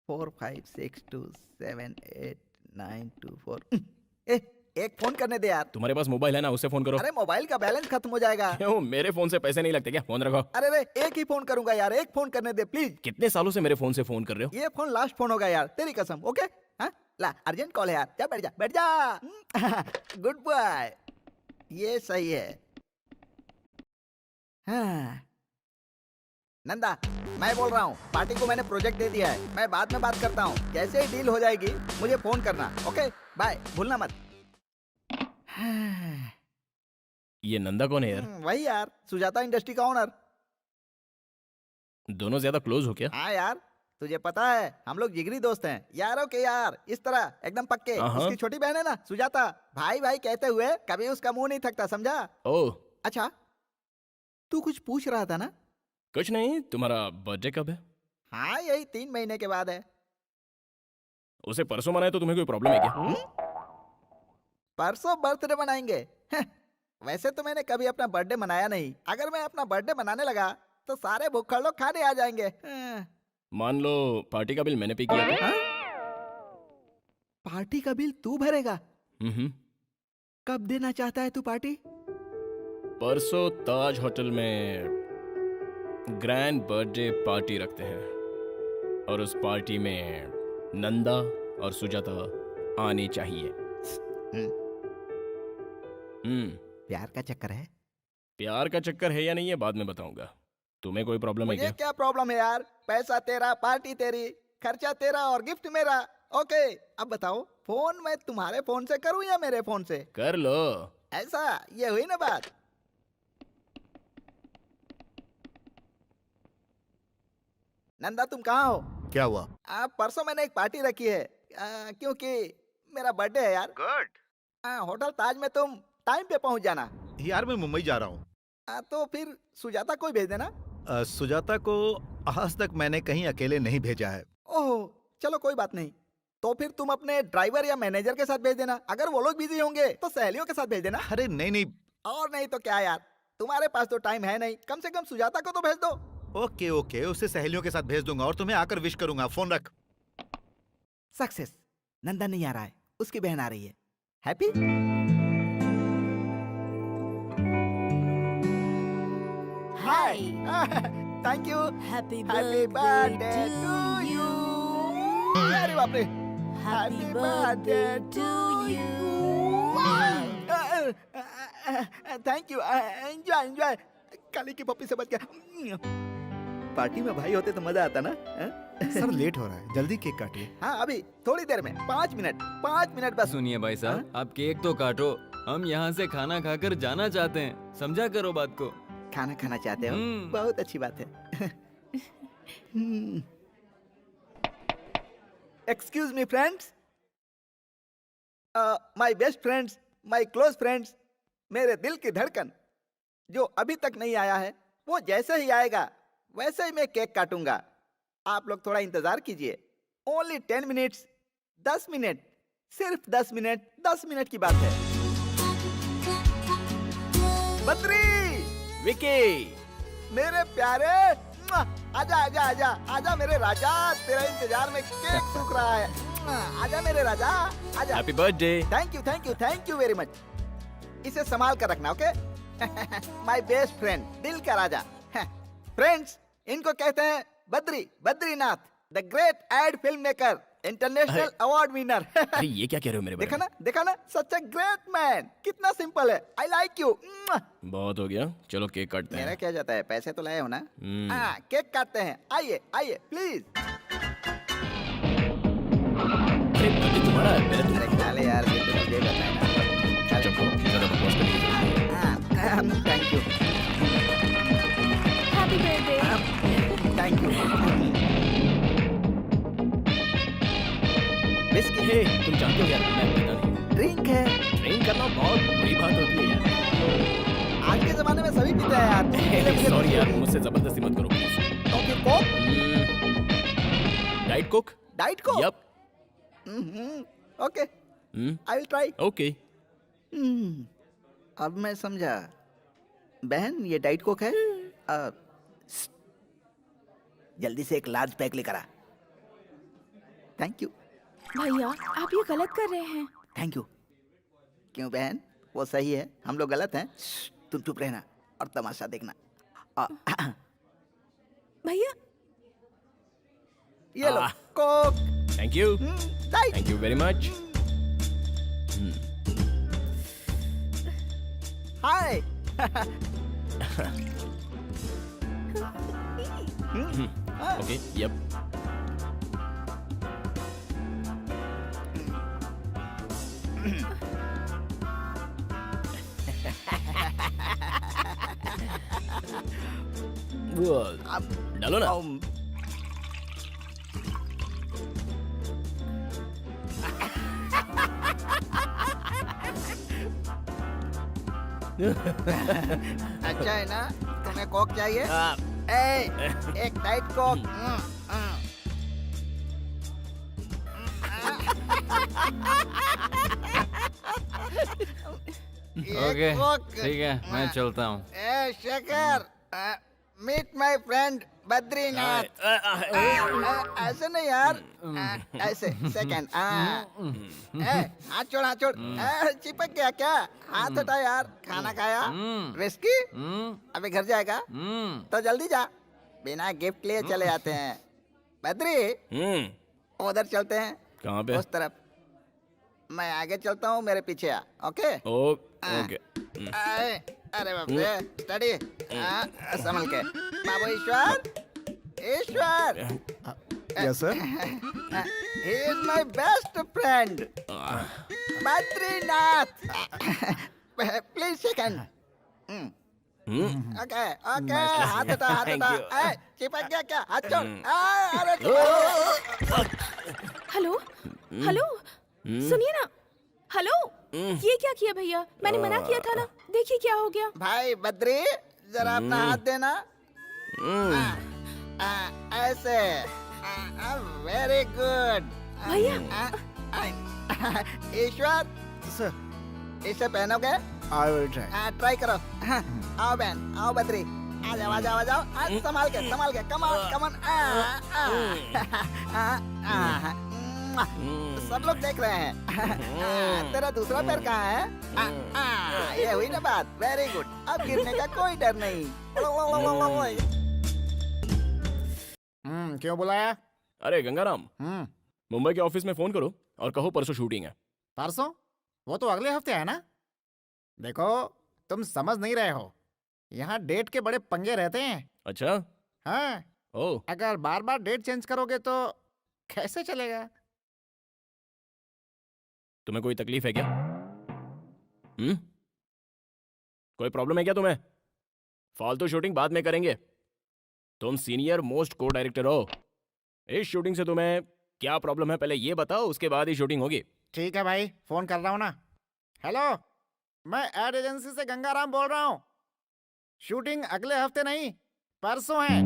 4 5 6 2 7 8 9 2 4. एक फोन करने दे यार। तुम्हारे पास मोबाइल है ना, उससे फोन करो। अरे मोबाइल का बैलेंस खत्म हो जाएगा। क्यों, मेरे फोन से पैसे नहीं लगते क्या? फोन रखो। अरे रे, एक ही फोन करूंगा यार, एक फोन करने दे प्लीज। कितने सालों से मेरे फोन से फोन कर रहे हो? ये फोन लास्ट फोन होगा यार, तेरी कसम। ओके? हाँ? ला, अर्जेंट कॉल है यार। जा बैठ जा। Good boy. ये सही है। हाँ। नंदा, मैं बोल रहा हूँ, पार्टी को मैंने प्रोजेक्ट दे दिया है। मैं बाद में बात करता हूँ। जैसे ही डील हो जाएगी मुझे फोन करना। ओके? बाय, भूलना मत। ये नंदा कौन है यार? वही यार, सुजाता इंडस्ट्री का ओनर। दोनों ज्यादा क्लोज हो क्या? हाँ यार, तुझे पता है हम लोग जिगरी दोस्त हैं। यारों के यार, इस तरह एकदम पक्के। हाँ। उसकी छोटी बहन है ना सुजाता, भाई भाई कहते हुए कभी उसका मुंह नहीं थकता, समझा? ओह, अच्छा, तू कुछ पूछ रहा था ना? कुछ नहीं। तुम्हारा बर्थडे कब है? हाँ, यही 3 महीने के बाद है। उसे परसों मनाए तो तुम्हें कोई प्रॉब्लम है क्या? परसों बर्थडे मनाएंगे? वैसे तो मैंने कभी अपना बर्थडे मनाया नहीं। अगर मैं अपना बर्थडे मनाने लगा तो सारे भुक्खड़ लोग खाने आ जाएंगे। मान लो पार्टी का बिल मैंने पे किया था। पार्टी का बिल तू भरेगा? हम्म। कब देना चाहता है तू पार्टी? परसों ताज होटल में ग्रैंड बर्थडे पार्टी रखते हैं और उस पार्टी में नंदा और सुजाता आनी चाहिए। प्यार का चक्कर है? प्यार का चक्कर है या नहीं है बाद में बताऊंगा। तुम्हें कोई प्रॉब्लम है मुझे क्या? क्या प्रॉब्लम है यार? पैसा तेरा, पार्टी तेरी, खर्चा तेरा और गिफ्ट मेरा। ओके, अब बताओ, फोन मैं तुम्हारे फोन से करूं या मेरे फोन से? कर लो। ऐसा, ये हुई ना बात। नंदा, तुम कहाँ हो? क्या हुआ? परसों मैंने एक पार्टी रखी है, क्योंकि मेरा बर्थडे है यार। गुड। होटल ताज में तुम टाइम पे पहुंच जाना। यार मैं मुंबई जा रहा हूँ। तो फिर सुजाता को ही भेज देना। सुजाता को आज तक मैंने कहीं अकेले नहीं भेजा है। ओह, चलो कोई बात नहीं। तो फिर तुम अपने ड्राइवर या मैनेजर के साथ भेज देना। अगर वो लोग बिजी होंगे तो सहेलियों के साथ भेज देना। अरे नहीं। और नहीं तो क्या यार, तुम्हारे पास तो टाइम है नहीं, कम से कम सुजाता को तो भेज दो। ओके, उसे सहेलियों के साथ भेज दूंगा और तुम्हें आकर विश करूंगा। फोन रख। सक्सेस। नंदन नहीं आ रहा है, उसकी बहन आ रही है। Happy? Hi. Thank you. Happy happy birthday to you. अरे बाप रे। Happy birthday to you. Thank you. Enjoy enjoy. Kali की पप्पी से बच गया। पार्टी में भाई होते तो मजा आता ना। सर लेट हो रहा है, जल्दी केक काटिए। हाँ अभी थोड़ी देर में, 5 मिनट बस। सुनिए भाई साहब, आप केक तो काटो, हम यहाँ से खाना खाकर जाना चाहते हैं, समझा करो बात को। खाना खाना चाहते हो? बहुत अच्छी बात है। Excuse me friends, my best friends, my close friends, मेरे दिल की धड़कन जो अभी तक नहीं आया है, वो जैसे ही आएगा वैसे ही मैं केक काटूंगा। आप लोग थोड़ा इंतजार कीजिए। ओनली 10 मिनट्स, 10 मिनट, सिर्फ 10 मिनट, 10 मिनट की बात है। बद्री, विकी, मेरे प्यारे, आजा आजा आजा आजा मेरे राजा, तेरा इंतजार में केक सूख रहा है। आजा मेरे राजा, आजा। Happy birthday. Thank you very much. इसे संभाल कर रखना, ओके? माय बेस्ट फ्रेंड, दिल का राजा। फ्रेंड्स, इनको कहते हैं Badrinath, the great ad film maker, international award winner. अरे ये क्या कह रहे हो मेरे बारे में? देखा ना, सच ए ग्रेट मैन। कितना सिंपल है। I like you. बहुत हो गया, चलो केक काटते मेरा हैं। क्या जाता है, पैसे तो लाए हो ना? हम्म। केक काटते हैं। आइए प्लीज। अरे बर्थडे तुम्हारा है, मेरा अरे खा ले यार, ये तो मुझे बताया ना। चुप रहो, ज़्यादा बकवास करने की जरूरत नहीं। Thank you. Happy birthday. Thank you. Biscuit hey, तुम जानते हो यार, मैं पता नहीं। ड्रिंक है। ट्रेन करना बहुत बुरी बात होती है यार। आज के जमाने में सभी पीते हैं यार। सॉरी यार, मुझसे जबरदस्ती मत करो please. Okay, Coke, diet Coke. Diet Coke. Yup. Okay, I will try. Okay. अब मैं समझा। बहन, ये डाइट कोक है? जल्दी से एक लार्ज पैक लेकर आ। Thank you. भैया आप ये गलत कर रहे हैं। Thank you. क्यों बहन, वो सही है, हम लोग गलत हैं? तुम चुप रहना और तमाशा देखना। भैया ये लो आह। Coke. Thank you, diet. Thank you very much. Hi. Okay, yup. वो डालो ना। अच्छा है ना? तुम्हें कोक चाहिए? एक डाइट कोक। ओके, ठीक है, मैं चलता हूँ। Shekhar, meet my friend Badrinath. ऐसे नहीं यार, ऐसे। सेकंड। हाथ छोड़, हाथ छोड़। चिपक गया क्या? हाथ हटा यार। खाना खाया? विस्की? अभी घर जाएगा तो जल्दी जा, बिना गिफ्ट लिए चले आते हैं। बद्री, उधर चलते हैं। कहाँ पे? उस तरफ। मैं आगे चलता हूँ, मेरे पीछे आ। ओके? ओके। अरे बाप रे, स्टडी। संभल के बाबू। Ishwar. Yes sir. He is my best friend, Badrinath. Please shake hand. Okay, okay. हाथ हटा, हाथ हटा। चिपक गया क्या? हाथ छोड़। अरे हेलो हेलो, सुनिए ना। हेलो, ये क्या किया भैया? मैंने मना किया था ना, देखिए क्या हो गया। भाई बद्री, जरा अपना हाथ देना। ऐसे। वेरी गुड भैया। ईश्वर, सर, इसे पहनोगे? I will try. ट्राई करो। आओ बहन, आओ बद्री। आ जाओ, आ जाओ, आ जाओ। संभाल के, संभाल के। Come on, come on. सब लोग देख रहे हैं। तेरा दूसरा पैर कहाँ है? ये हुई ना बात। वेरी गुड, अब गिरने का कोई डर नहीं। क्यों बुलाया? अरे गंगाराम, हम्म, मुंबई के ऑफिस में फोन करो और कहो परसों शूटिंग है। परसों? वो तो अगले हफ्ते है ना। देखो, तुम समझ नहीं रहे हो, यहाँ डेट के बड़े पंगे रहते हैं। अच्छा। हाँ, ओ, अगर बार बार डेट चेंज करोगे तो कैसे चलेगा? तुम्हें कोई तकलीफ है क्या? कोई प्रॉब्लम है क्या तुम्हें? फालतू शूटिंग बाद में करेंगे। तुम सीनियर मोस्ट को डायरेक्टर हो। इस शूटिंग से तुम्हें क्या प्रॉब्लम है पहले ये बताओ, उसके बाद ही शूटिंग होगी। ठीक है भाई, फोन कर रहा हूँ ना। हेलो, मैं एड एजेंसी से गंगाराम बोल रहा हूँ। शूटिंग अगले हफ्ते नहीं, परसों है।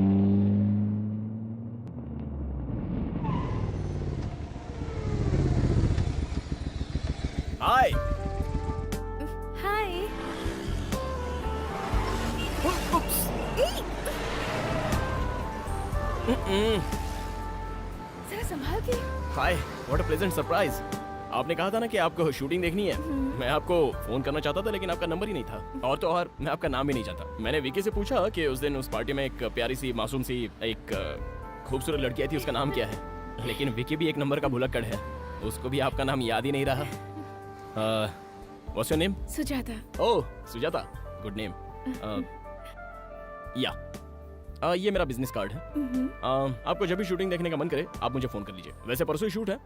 हाय। हाय। जरा संभाल के। हाय, व्हाट अ प्लेजेंट सरप्राइज। आपने कहा था ना कि आपको शूटिंग देखनी है। मैं आपको फोन करना चाहता था लेकिन आपका नंबर ही नहीं था, और तो और मैं आपका नाम भी नहीं जानता। मैंने विकी से पूछा कि उस दिन उस पार्टी में एक प्यारी सी मासूम सी एक खूबसूरत लड़की आई थी, उसका नाम क्या है। लेकिन विकी भी एक नंबर का भुलक्कड़ है, उसको भी आपका नाम याद ही नहीं रहा। What's your name? Sujata. Oh Sujata, good name. या ये मेरा बिजनेस कार्ड है। आपको जब भी शूटिंग देखने का मन करे आप मुझे फोन कर लीजिए। वैसे परसों ही शूट है।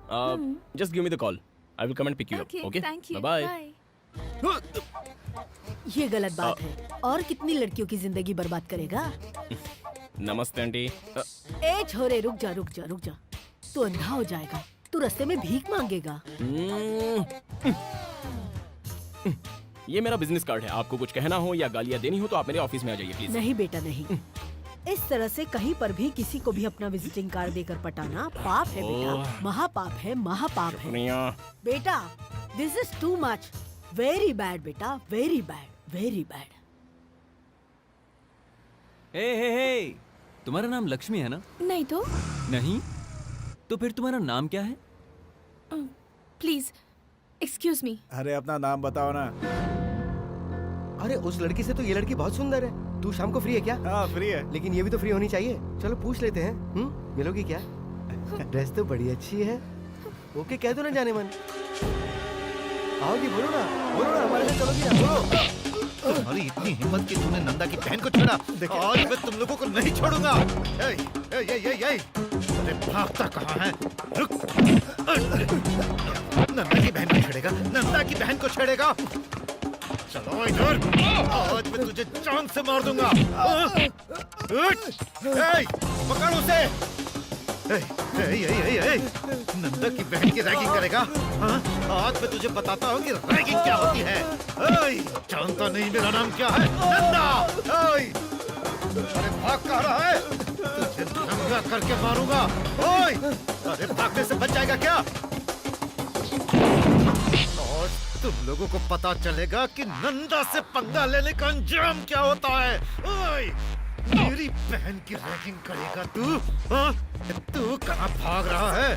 Just give me the call, I will come and pick you up. Okay, thank you. Bye. ये गलत बात है। और कितनी लड़कियों की जिंदगी बर्बाद करेगा? नमस्ते आंटी। ए छोरे, रुक जा रुक जा रुक जा। तू अंधा हो जाएगा, तू रास्ते में भीख मांगेगा। ये मेरा बिजनेस कार्ड है। आपको कुछ कहना हो या गालियाँ देनी हो तो आप मेरे ऑफिस में आ जाइए प्लीज। नहीं बेटा नहीं, इस तरह से कहीं पर भी किसी को भी अपना विजिटिंग कार्ड देकर पटाना पाप है बेटा, महापाप है, महापाप है बेटा। This is too much, very bad बेटा, वेरी बैड, वेरी बैड। हे, तुम्हारा नाम लक्ष्मी है ना? नहीं तो। नहीं तो फिर तुम्हारा नाम क्या है? Please excuse me. अरे अपना नाम बताओ ना। अरे उस लड़की से तो ये लड़की बहुत सुंदर है। तू शाम को फ्री है क्या? हाँ फ्री है, लेकिन ये भी तो फ्री होनी चाहिए। चलो पूछ लेते हैं। मिलोगी क्या? ड्रेस तो बड़ी अच्छी है। ओके कह दो ना जाने मन। आओगी? बोलो ना हमारे साथ चलोगी ना? बोलो। तुम्हारी इतनी हिम्मत कि तुमने नंदा की बहन को छोड़ा, आज मैं तुम लोगों को नहीं छोड़ूंगा। अरे भागता कहाँ है? रुक। नंदा की बहन को छेड़ेगा, नंदा की बहन को छेड़ेगा। चलो इधर, आज मैं तुझे जान से मार दूंगा। पकड़ उसे। नंदा की बहन की रैगिंग करेगा? आज मैं तुझे बताता हूँ कि रैगिंग क्या होती है। जानता नहीं मेरा नाम क्या है? नंदा। अरे भाग कहाँ रहा है? तुझे नंगा करके मारूंगा। अरे भागने से बच जाएगा क्या? और तुम लोगों को पता चलेगा कि नंदा से पंगा लेने का अंजाम क्या होता है। मेरी बहन की रैगिंग करेगा तू? तू कहाँ भाग रहा है?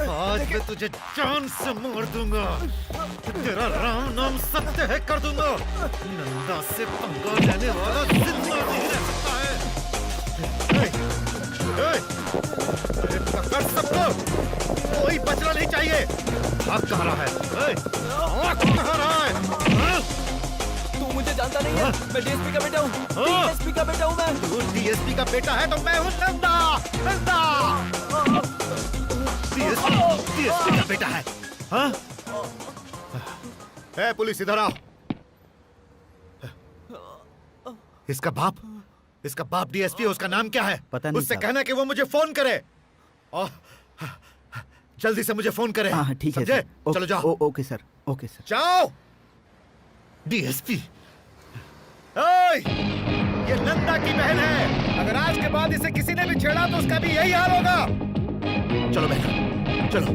आज मैं तुझे जान से मार दूंगा। तेरा राम नाम सत्य है कर दूंगा। नंदा से पंगा लेने वाला जिंदा नहीं रह सकता है। अरे पकड़ सबको, कोई बचना नहीं चाहिए। भाग कहाँ रहा है? भाग कहाँ रहा है? तू मुझे जानता नहीं है, मैं डीएसपी का बेटा हूँ। डीएसपी का बेटा हूँ मैं। तू डीएसपी का बेटा है तो मैं हूँ नंदा। डीएसपी का बेटा है। हाँ? ए, पुलिस इधर आओ। इसका बाप डीएसपी है। उसका नाम क्या है? पता नहीं उससे साहब। कहना कि वो मुझे फोन करे और जल्दी से मुझे फोन करे। हाँ ठीक है समझे? सर। चलो जाओ। Okay sir, okay sir. जाओ। डीएसपी, ये नंदा की बहन है। अगर आज के बाद इसे किसी ने भी छेड़ा तो उसका भी यही हाल होगा। चलो बहन, चलो।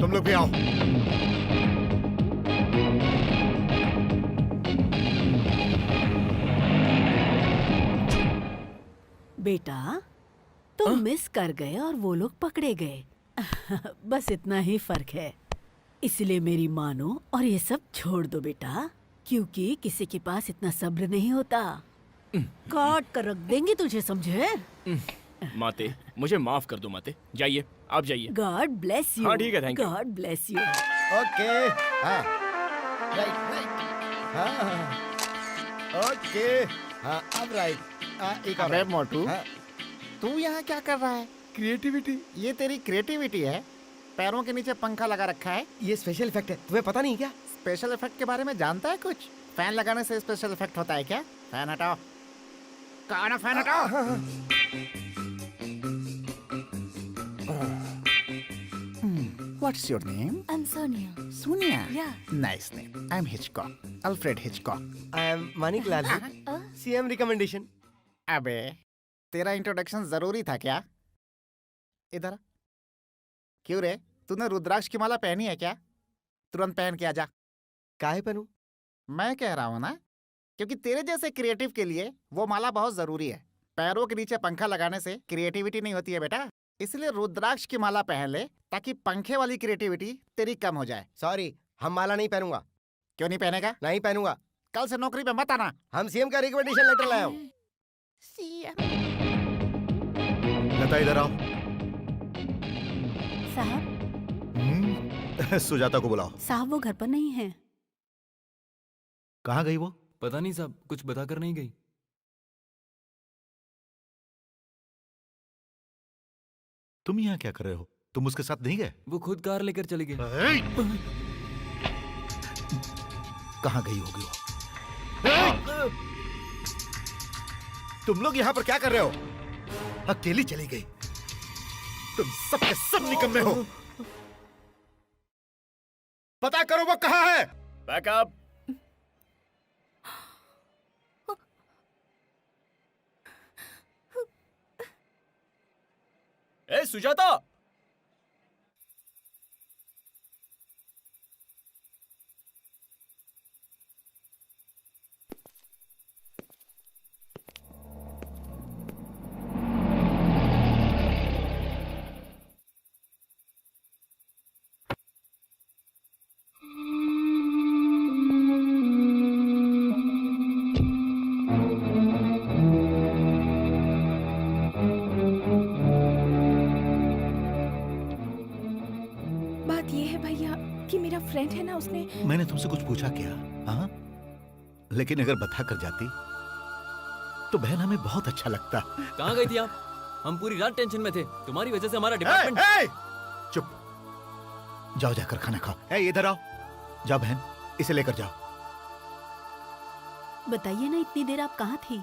तुम लोग भी आओ। बेटा तुम मिस कर गए और वो लोग पकड़े गए। बस इतना ही फर्क है। इसलिए मेरी मानो और ये सब छोड़ दो बेटा, क्योंकि किसी के पास इतना सब्र नहीं होता। काट कर रख देंगे तुझे, समझे? माते, मुझे माफ कर दो माते, जाइए, आप जाइए। God bless you. हाँ, ठीक है, thank you. God bless you. Okay हाँ राइट राइट हाँ ओके हाँ अब राइट एक अबे मोटू, हाँ तू यहाँ क्या कर रहा है? क्रिएटिविटी ये तेरी क्रिएटिविटी है? पैरों के नीचे पंखा लगा रखा है। ये स्पेशल इफेक्ट है, तुम्हें पता नहीं क्या? स्पेशल इफेक्ट के बारे में जानता है कुछ? फैन लगाने से स्पेशल इफेक्ट होता है क्या? फैन हटाओ, कहा ना फैन हटाओ। What's your name? I'm Sonia. Sonia. Yeah. Nice name. I'm Hitchcock. Alfred Hitchcock. I am Manik Lal CM recommendation. अबे, तेरा इंट्रोडक्शन जरूरी था क्या? इधर आ। क्यों रे, तूने रुद्राक्ष की माला पहनी है क्या? तुरंत पहन के आजा। काहे पहनूं? मैं कह रहा हूँ ना, क्योंकि तेरे जैसे क्रिएटिव के लिए वो माला बहुत जरूरी है। पैरों के नीचे पंखा लगाने से क्रिएटिविटी नहीं होती है बेटा, इसलिए रुद्राक्ष की माला पहन ले ताकि पंखे वाली क्रिएटिविटी तेरी कम हो जाए। सॉरी, हम माला नहीं पहनूंगा। क्यों नहीं पहनेगा? नहीं पहनूंगा। कल से नौकरी पे मत आना। हम सीएम का रिकमेंडेशन लेटर लाया हूँ। लता इधर आओ। साहब, सुजाता को बुलाओ। साहब वो घर पर नहीं है। कहाँ गई वो? पता नहीं साहब, कुछ बताकर नहीं गई। तुम यहाँ क्या कर रहे हो? तुम उसके साथ नहीं गए? वो खुद कार लेकर चली गई। कहाँ गई होगी वो? तुम लोग यहाँ पर क्या कर रहे हो? अकेली चली गई। तुम सब के सब निकम्मे हो। पता करो वो कहाँ है। बैकअप। ए सुजाता, बात ये है भैया कि मेरा फ्रेंड है ना, उसने मैंने तुमसे कुछ पूछा क्या? हाँ, लेकिन अगर बता कर जाती तो बहन हमें बहुत अच्छा लगता। कहाँ गई थी आप? हम पूरी रात टेंशन में थे, तुम्हारी वजह से हमारा ए, डिपार्टमेंट। ए, चुप, जाओ जाकर खाना खाओ। ए, इधर आओ। जाओ बहन, इसे लेकर जाओ। बताइए ना, इतनी देर आप कहाँ थी?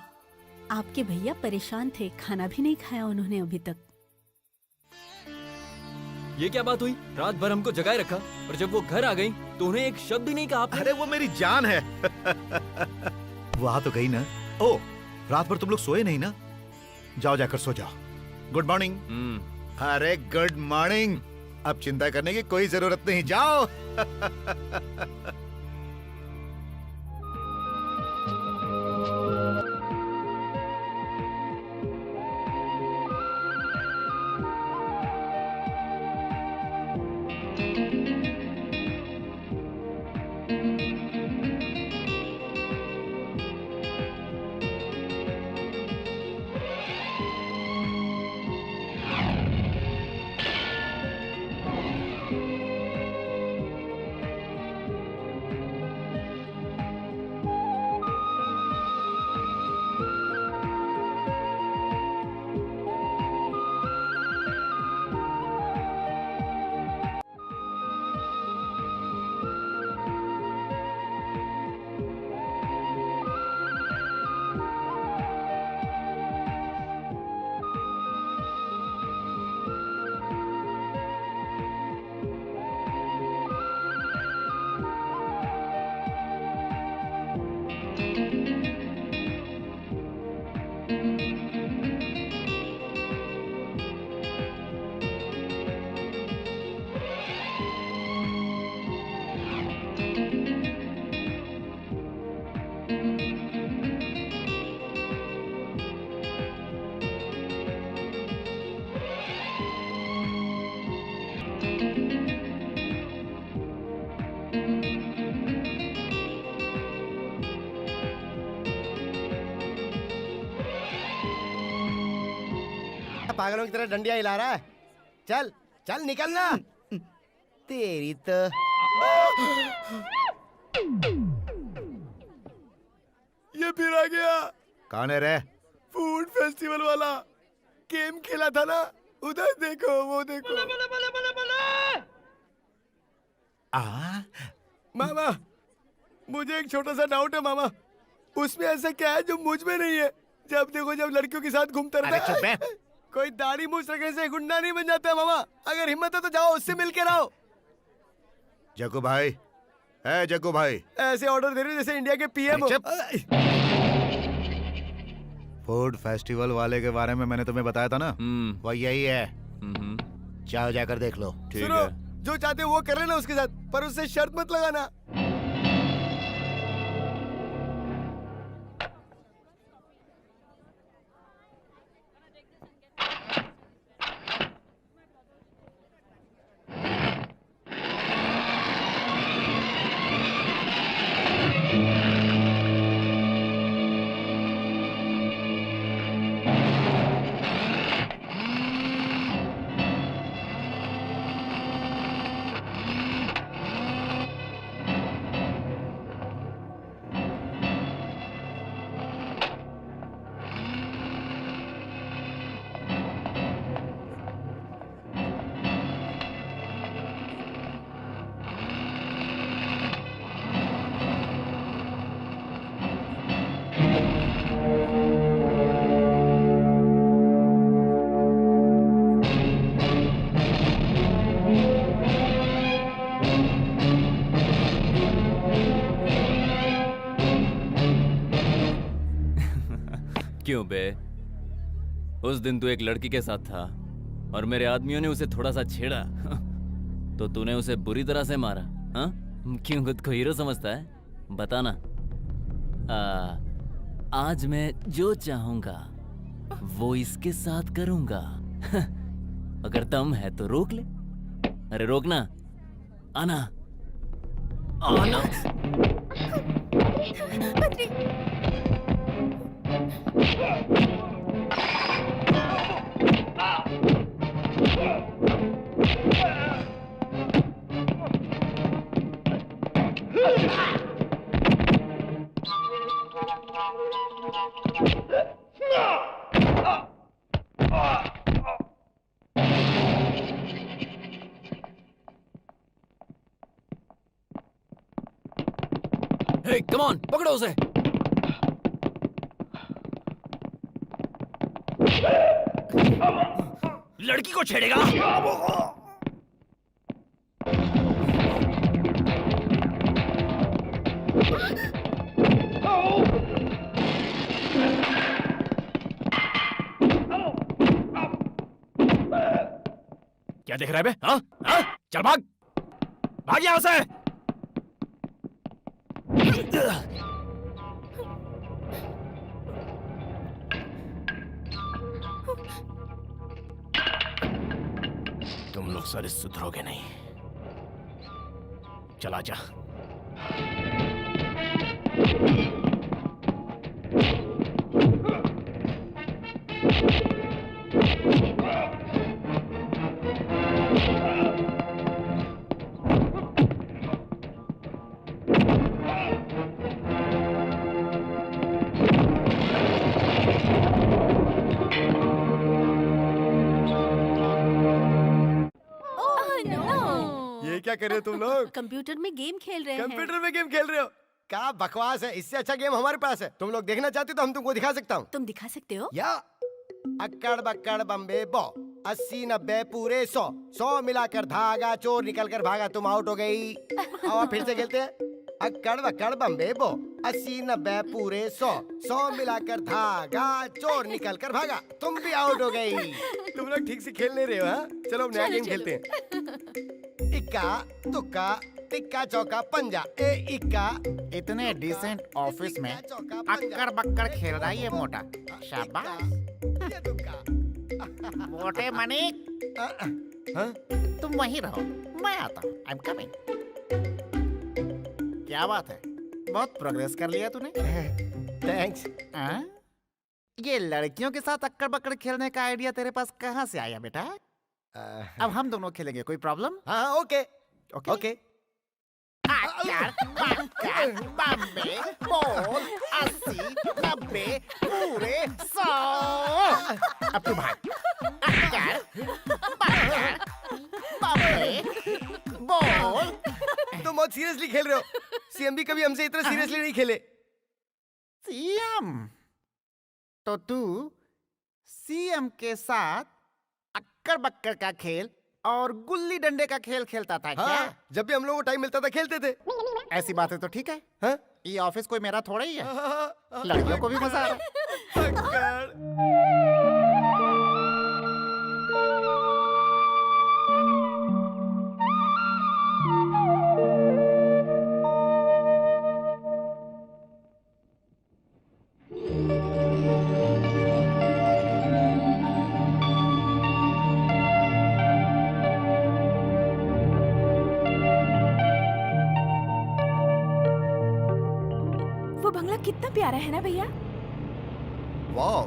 आपके भैया परेशान थे, खाना भी नहीं खाया उन्होंने अभी तक। ये क्या बात हुई? रात भर हमको जगाए रखा और जब वो घर आ गई तो उन्हें एक शब्द ही नहीं कहा आपने। अरे वो मेरी जान है। वो आ तो गई ना। ओ, रात भर तुम लोग सोए नहीं ना? जाओ जाकर सो जाओ। Good morning. अरे गुड मॉर्निंग। अब चिंता करने की कोई जरूरत नहीं, जाओ। पागलों की तरह डंडियां हिला रहा है? चल चल निकलना। तेरी तो ये फिर आ गया। कौन है रे? फूड फेस्टिवल वाला गेम खेला था ना, उधर देखो, वो देखो। मामा, मुझे एक छोटा सा डाउट है मामा, उसमें ऐसा क्या है जो मुझ में नहीं है? जब देखो जब लड़कियों के साथ घूमता अरे रहता चुप है। है। कोई दाढ़ी मूछ रखने से गुंडा नहीं बन जाता है मामा। अगर हिम्मत है तो जाओ उससे मिल के रहो। जग्गू भाई, है जग्गू भाई, ऐसे ऑर्डर दे रहे हो जैसे इंडिया के पीएम। चुप। फूड फेस्टिवल वाले के बारे में मैंने तुम्हें बताया था ना, वो यही है। जाओ जाकर देख लो। ठीक सुनो, है। जो चाहते हो वो कर लेना उसके साथ, पर उससे शर्त मत लगाना। क्यों बे? उस दिन तू एक लड़की के साथ था और मेरे आदमियों ने उसे थोड़ा सा छेड़ा तो तूने उसे बुरी तरह से मारा, हाँ? क्यों खुद को हीरो समझता है? बताना। आज मैं जो चाहूंगा वो इसके साथ करूंगा। अगर दम है तो रोक ले। अरे रोकना, आना आना। हे, कम ऑन, पकड़ो उसे। लड़की को छेड़ेगा? क्या देख रहा है बे? हाँ? हाँ? चल भाग, भाग यहाँ से। तुम लोग सारे सुधरोगे नहीं। चला जा। ये क्या कर रहे हो तुम लोग? कंप्यूटर में गेम खेल रहे हैं। कंप्यूटर में गेम खेल रहे हो? क्या बकवास है, इससे अच्छा गेम हमारे पास है। तुम लोग देखना चाहते हो तो हम तुमको दिखा सकता हूँ। तुम दिखा सकते हो? या अक्कड़ बक्कड़ बम्बे बो, 80 90 पूरे 100, 100 मिलाकर धागा, चोर निकल कर भागा, तुम आउट हो गई। और फिर से खेलते हैं। अक्कड़ बक्कड़ बम्बे बो, 80 90 पूरे 100, 100 मिलाकर धागा, चोर निकल कर भागा, तुम भी आउट हो गई। तुम लोग ठीक से खेल नहीं रहे हो, हाँ? चलो नया गेम खेलते हैं। इक्का दुक्का टिक्का चौका पंजा, ए इक्का। इतने डिसेंट ऑफिस में अक्कड़ बक्कड़ खेल रहा है ये मोटा। शाबाश। ये दुक्का। मोटे मनिक, हाँ? तुम वहीं रहो, मैं आता हूँ। I am coming. क्या बात है, बहुत प्रोग्रेस कर लिया तूने। थैंक्स। हाँ? ये लड़कियों के साथ अक्कड़ बक्कड़ खेलने का आइडिया तेरे पास कहाँ से आया बेटा? अब हम दोनों खेलेंगे, कोई प्रॉब्लम? हाँ ओके ओके ओके। बम्बे बोल 80 90 पूरे 100। अब तू भाग। बम्बे बोल। तुम बहुत सीरियसली खेल रहे हो। सीएम भी कभी हमसे इतना सीरियसली नहीं खेले। सीएम तो तू सीएम के साथ अक्कड़ बक्कड़ का खेल और गुल्ली डंडे का खेल खेलता था क्या? हाँ, जब भी हम लोगों को टाइम मिलता था खेलते थे। ऐसी बातें तो ठीक है। हाँ? ये ऑफिस कोई मेरा थोड़ा ही है। हाँ, लड़कियों को भी मजा आ रहा है। अक्कड़। वो बंगला कितना प्यारा है ना भैया। वाह,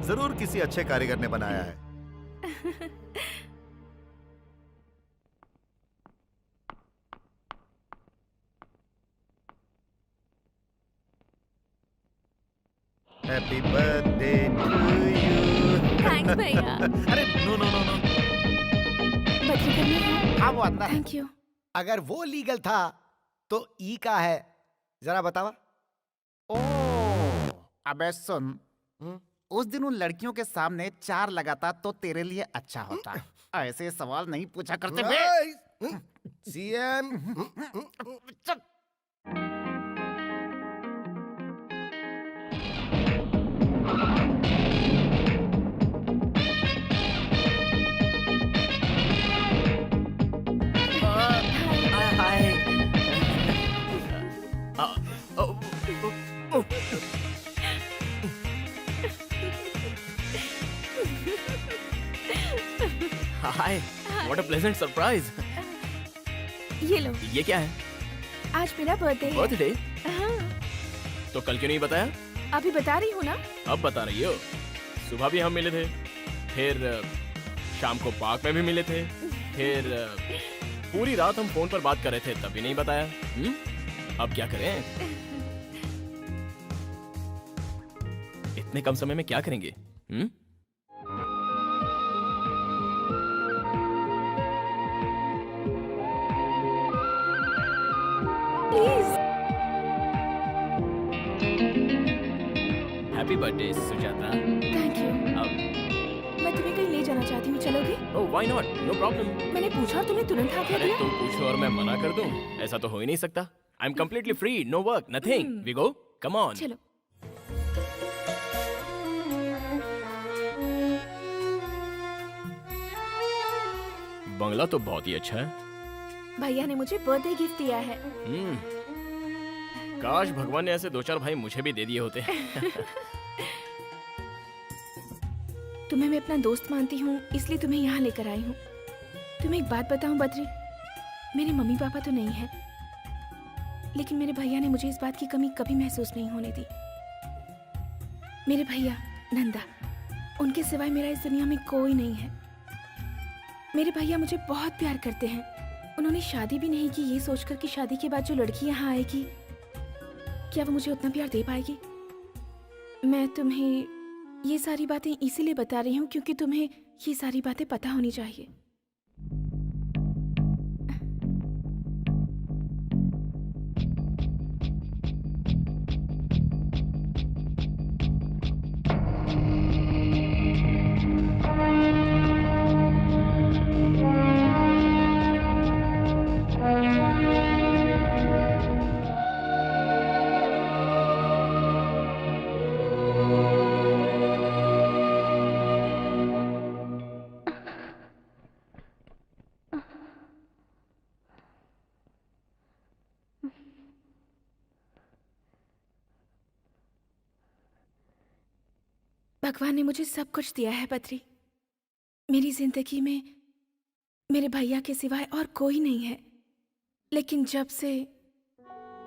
जरूर किसी अच्छे कारीगर ने बनाया है। Happy birthday to you. Thanks भैया। अरे no no no no, birthday करनी है। हाँ वो अंदर है। Thank you. अगर वो लीगल था तो ई का है, जरा बतावा। ओ, अबे सुन, उस दिन उन लड़कियों के सामने 4 लगाता तो तेरे लिए अच्छा होता। ऐसे सवाल नहीं पूछा करते बे। सीएम। चल। हाय, व्हाट अ प्लेजेंट सरप्राइज। ये लो, ये क्या है? आज मेरा बर्थडे है। बर्थडे? हाँ, तो कल क्यों नहीं बताया? अभी बता रही हूँ ना। अब बता रही हो। सुबह भी हम मिले थे, फिर शाम को पार्क में भी मिले थे, फिर पूरी रात हम फोन पर बात कर रहे थे, तभी नहीं बताया। अब क्या करें? इतने कम समय में क्या करेंगे? Please. Happy birthday Sujata. Thank you. अब मैं तुम्हें कहीं ले जाना चाहती हूँ, चलोगे? Oh why not, no problem. मैंने पूछा और तुमने तुरंत हाँ कह अरे दिया। तुम पूछो और मैं मना कर दूं? ऐसा तो हो ही नहीं सकता। I am completely free, no work, nothing. We go, come on. चलो। बंगला तो बहुत ही अच्छा है। भैया ने मुझे बर्थडे गिफ्ट दिया है। काश भगवान ने ऐसे 2-4 भाई मुझे भी दे दिए होते। तुम्हें मैं अपना दोस्त मानती हूँ, इसलिए तुम्हें यहाँ लेकर आई हूँ। तुम्हें एक बात बताऊँ बद्री, मेरे मम्मी पापा तो नहीं है, लेकिन मेरे भैया ने मुझे इस बात की कमी कभी महसूस नहीं होने दी। मेरे भैया नंदा, उनके सिवाय मेरा इस दुनिया में कोई नहीं है। मेरे भैया मुझे बहुत प्यार करते हैं। उन्होंने शादी भी नहीं की, ये सोचकर कि शादी के बाद जो लड़की यहाँ आएगी, क्या वो मुझे उतना प्यार दे पाएगी। मैं तुम्हें ये सारी बातें इसीलिए बता रही हूँ क्योंकि तुम्हें ये सारी बातें पता होनी चाहिए। भगवान ने मुझे सब कुछ दिया है बद्री। मेरी जिंदगी में मेरे भैया के सिवाय और कोई नहीं है, लेकिन जब से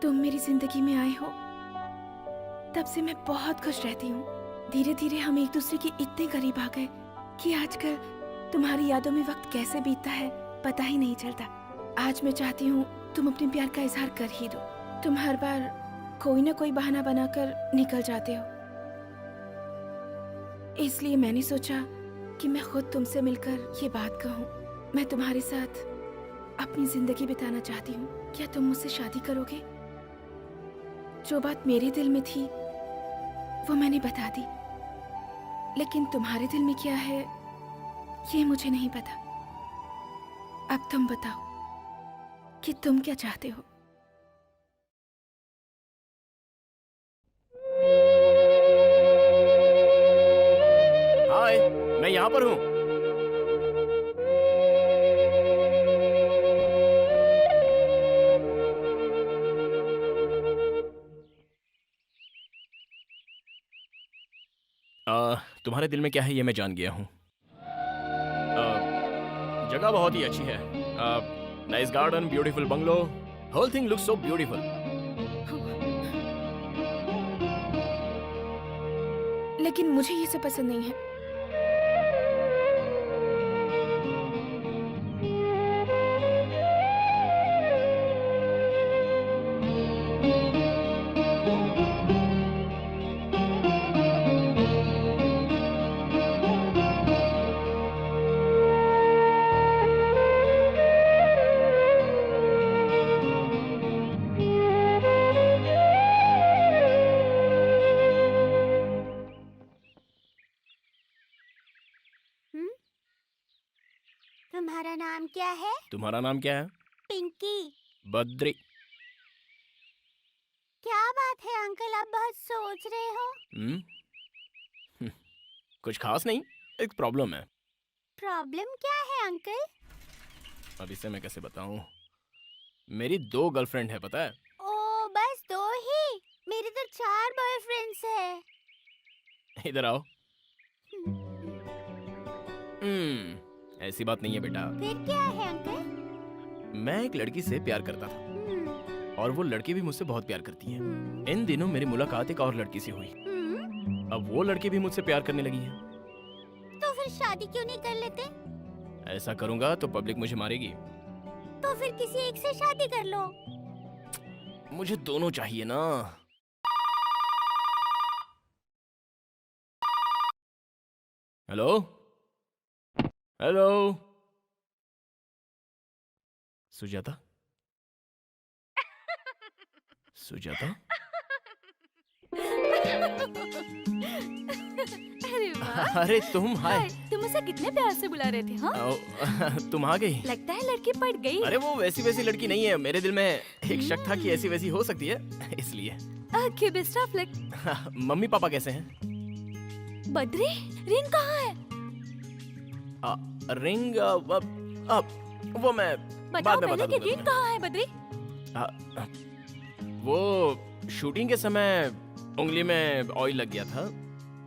तुम मेरी जिंदगी में आए हो, तब से मैं बहुत खुश रहती हूँ। धीरे धीरे हम एक दूसरे के इतने करीब आ गए कि आजकल तुम्हारी यादों में वक्त कैसे बीतता है पता ही नहीं चलता। आज मैं चाहती हूँ तुम अपने प्यार का इजहार कर ही दो। तुम हर बार कोई ना कोई बहाना बनाकर निकल जाते हो, इसलिए मैंने सोचा कि मैं खुद तुमसे मिलकर ये बात कहूँ। मैं तुम्हारे साथ अपनी जिंदगी बिताना चाहती हूँ। क्या तुम मुझसे शादी करोगे? जो बात मेरे दिल में थी वो मैंने बता दी, लेकिन तुम्हारे दिल में क्या है ये मुझे नहीं पता। अब तुम बताओ कि तुम क्या चाहते हो। हाय, मैं यहाँ पर हूँ। तुम्हारे दिल में क्या है ये मैं जान गया हूँ। जगह बहुत ही अच्छी है। Nice garden, beautiful bungalow, whole thing looks so beautiful. लेकिन मुझे ये सब पसंद नहीं है। तुम्हारा नाम क्या है? तुम्हारा नाम क्या है? पिंकी। बद्री। क्या बात है अंकल, आप बहुत सोच रहे हो? कुछ खास नहीं, एक प्रॉब्लम है। प्रॉब्लम क्या है अंकल? अब इसे मैं कैसे बताऊं? मेरी 2 गर्लफ्रेंड है, पता है? ओ, बस 2 ही? मेरे तो 4 बॉयफ्रेंड्स है। इधर आओ। ऐसी बात नहीं है बेटा। फिर क्या है अंकल? मैं एक लड़की से प्यार करता था और वो लड़की भी मुझसे बहुत प्यार करती है। इन दिनों मेरी मुलाकात एक और लड़की से हुई। अब वो लड़की भी मुझसे प्यार करने लगी है। तो फिर शादी क्यों नहीं कर लेते? ऐसा करूंगा तो पब्लिक मुझे मारेगी। तो फिर किसी एक से शादी कर लो। मुझे दोनों चाहिए ना। Hello hello, Sujata? सुजाता? अरे वाह। अरे तुम, हाय। हाय, तुम उसे कितने प्यार से बुला रहे थे? हाँ? तुम आ गई। लगता है लड़की पट गई। अरे वो वैसी वैसी लड़की नहीं है। मेरे दिल में एक शक था कि ऐसी वैसी हो सकती है, इसलिए। Okay, best of luck. Mummy papa कैसे हैं? बद्री, रिंग कहाँ है? रिंग वो मैं बताओ बाद में पहले बता कि दूंगा रिंग कहाँ है बद्री? तुम्हें। वो शूटिंग के समय उंगली में ऑयल लग गया था,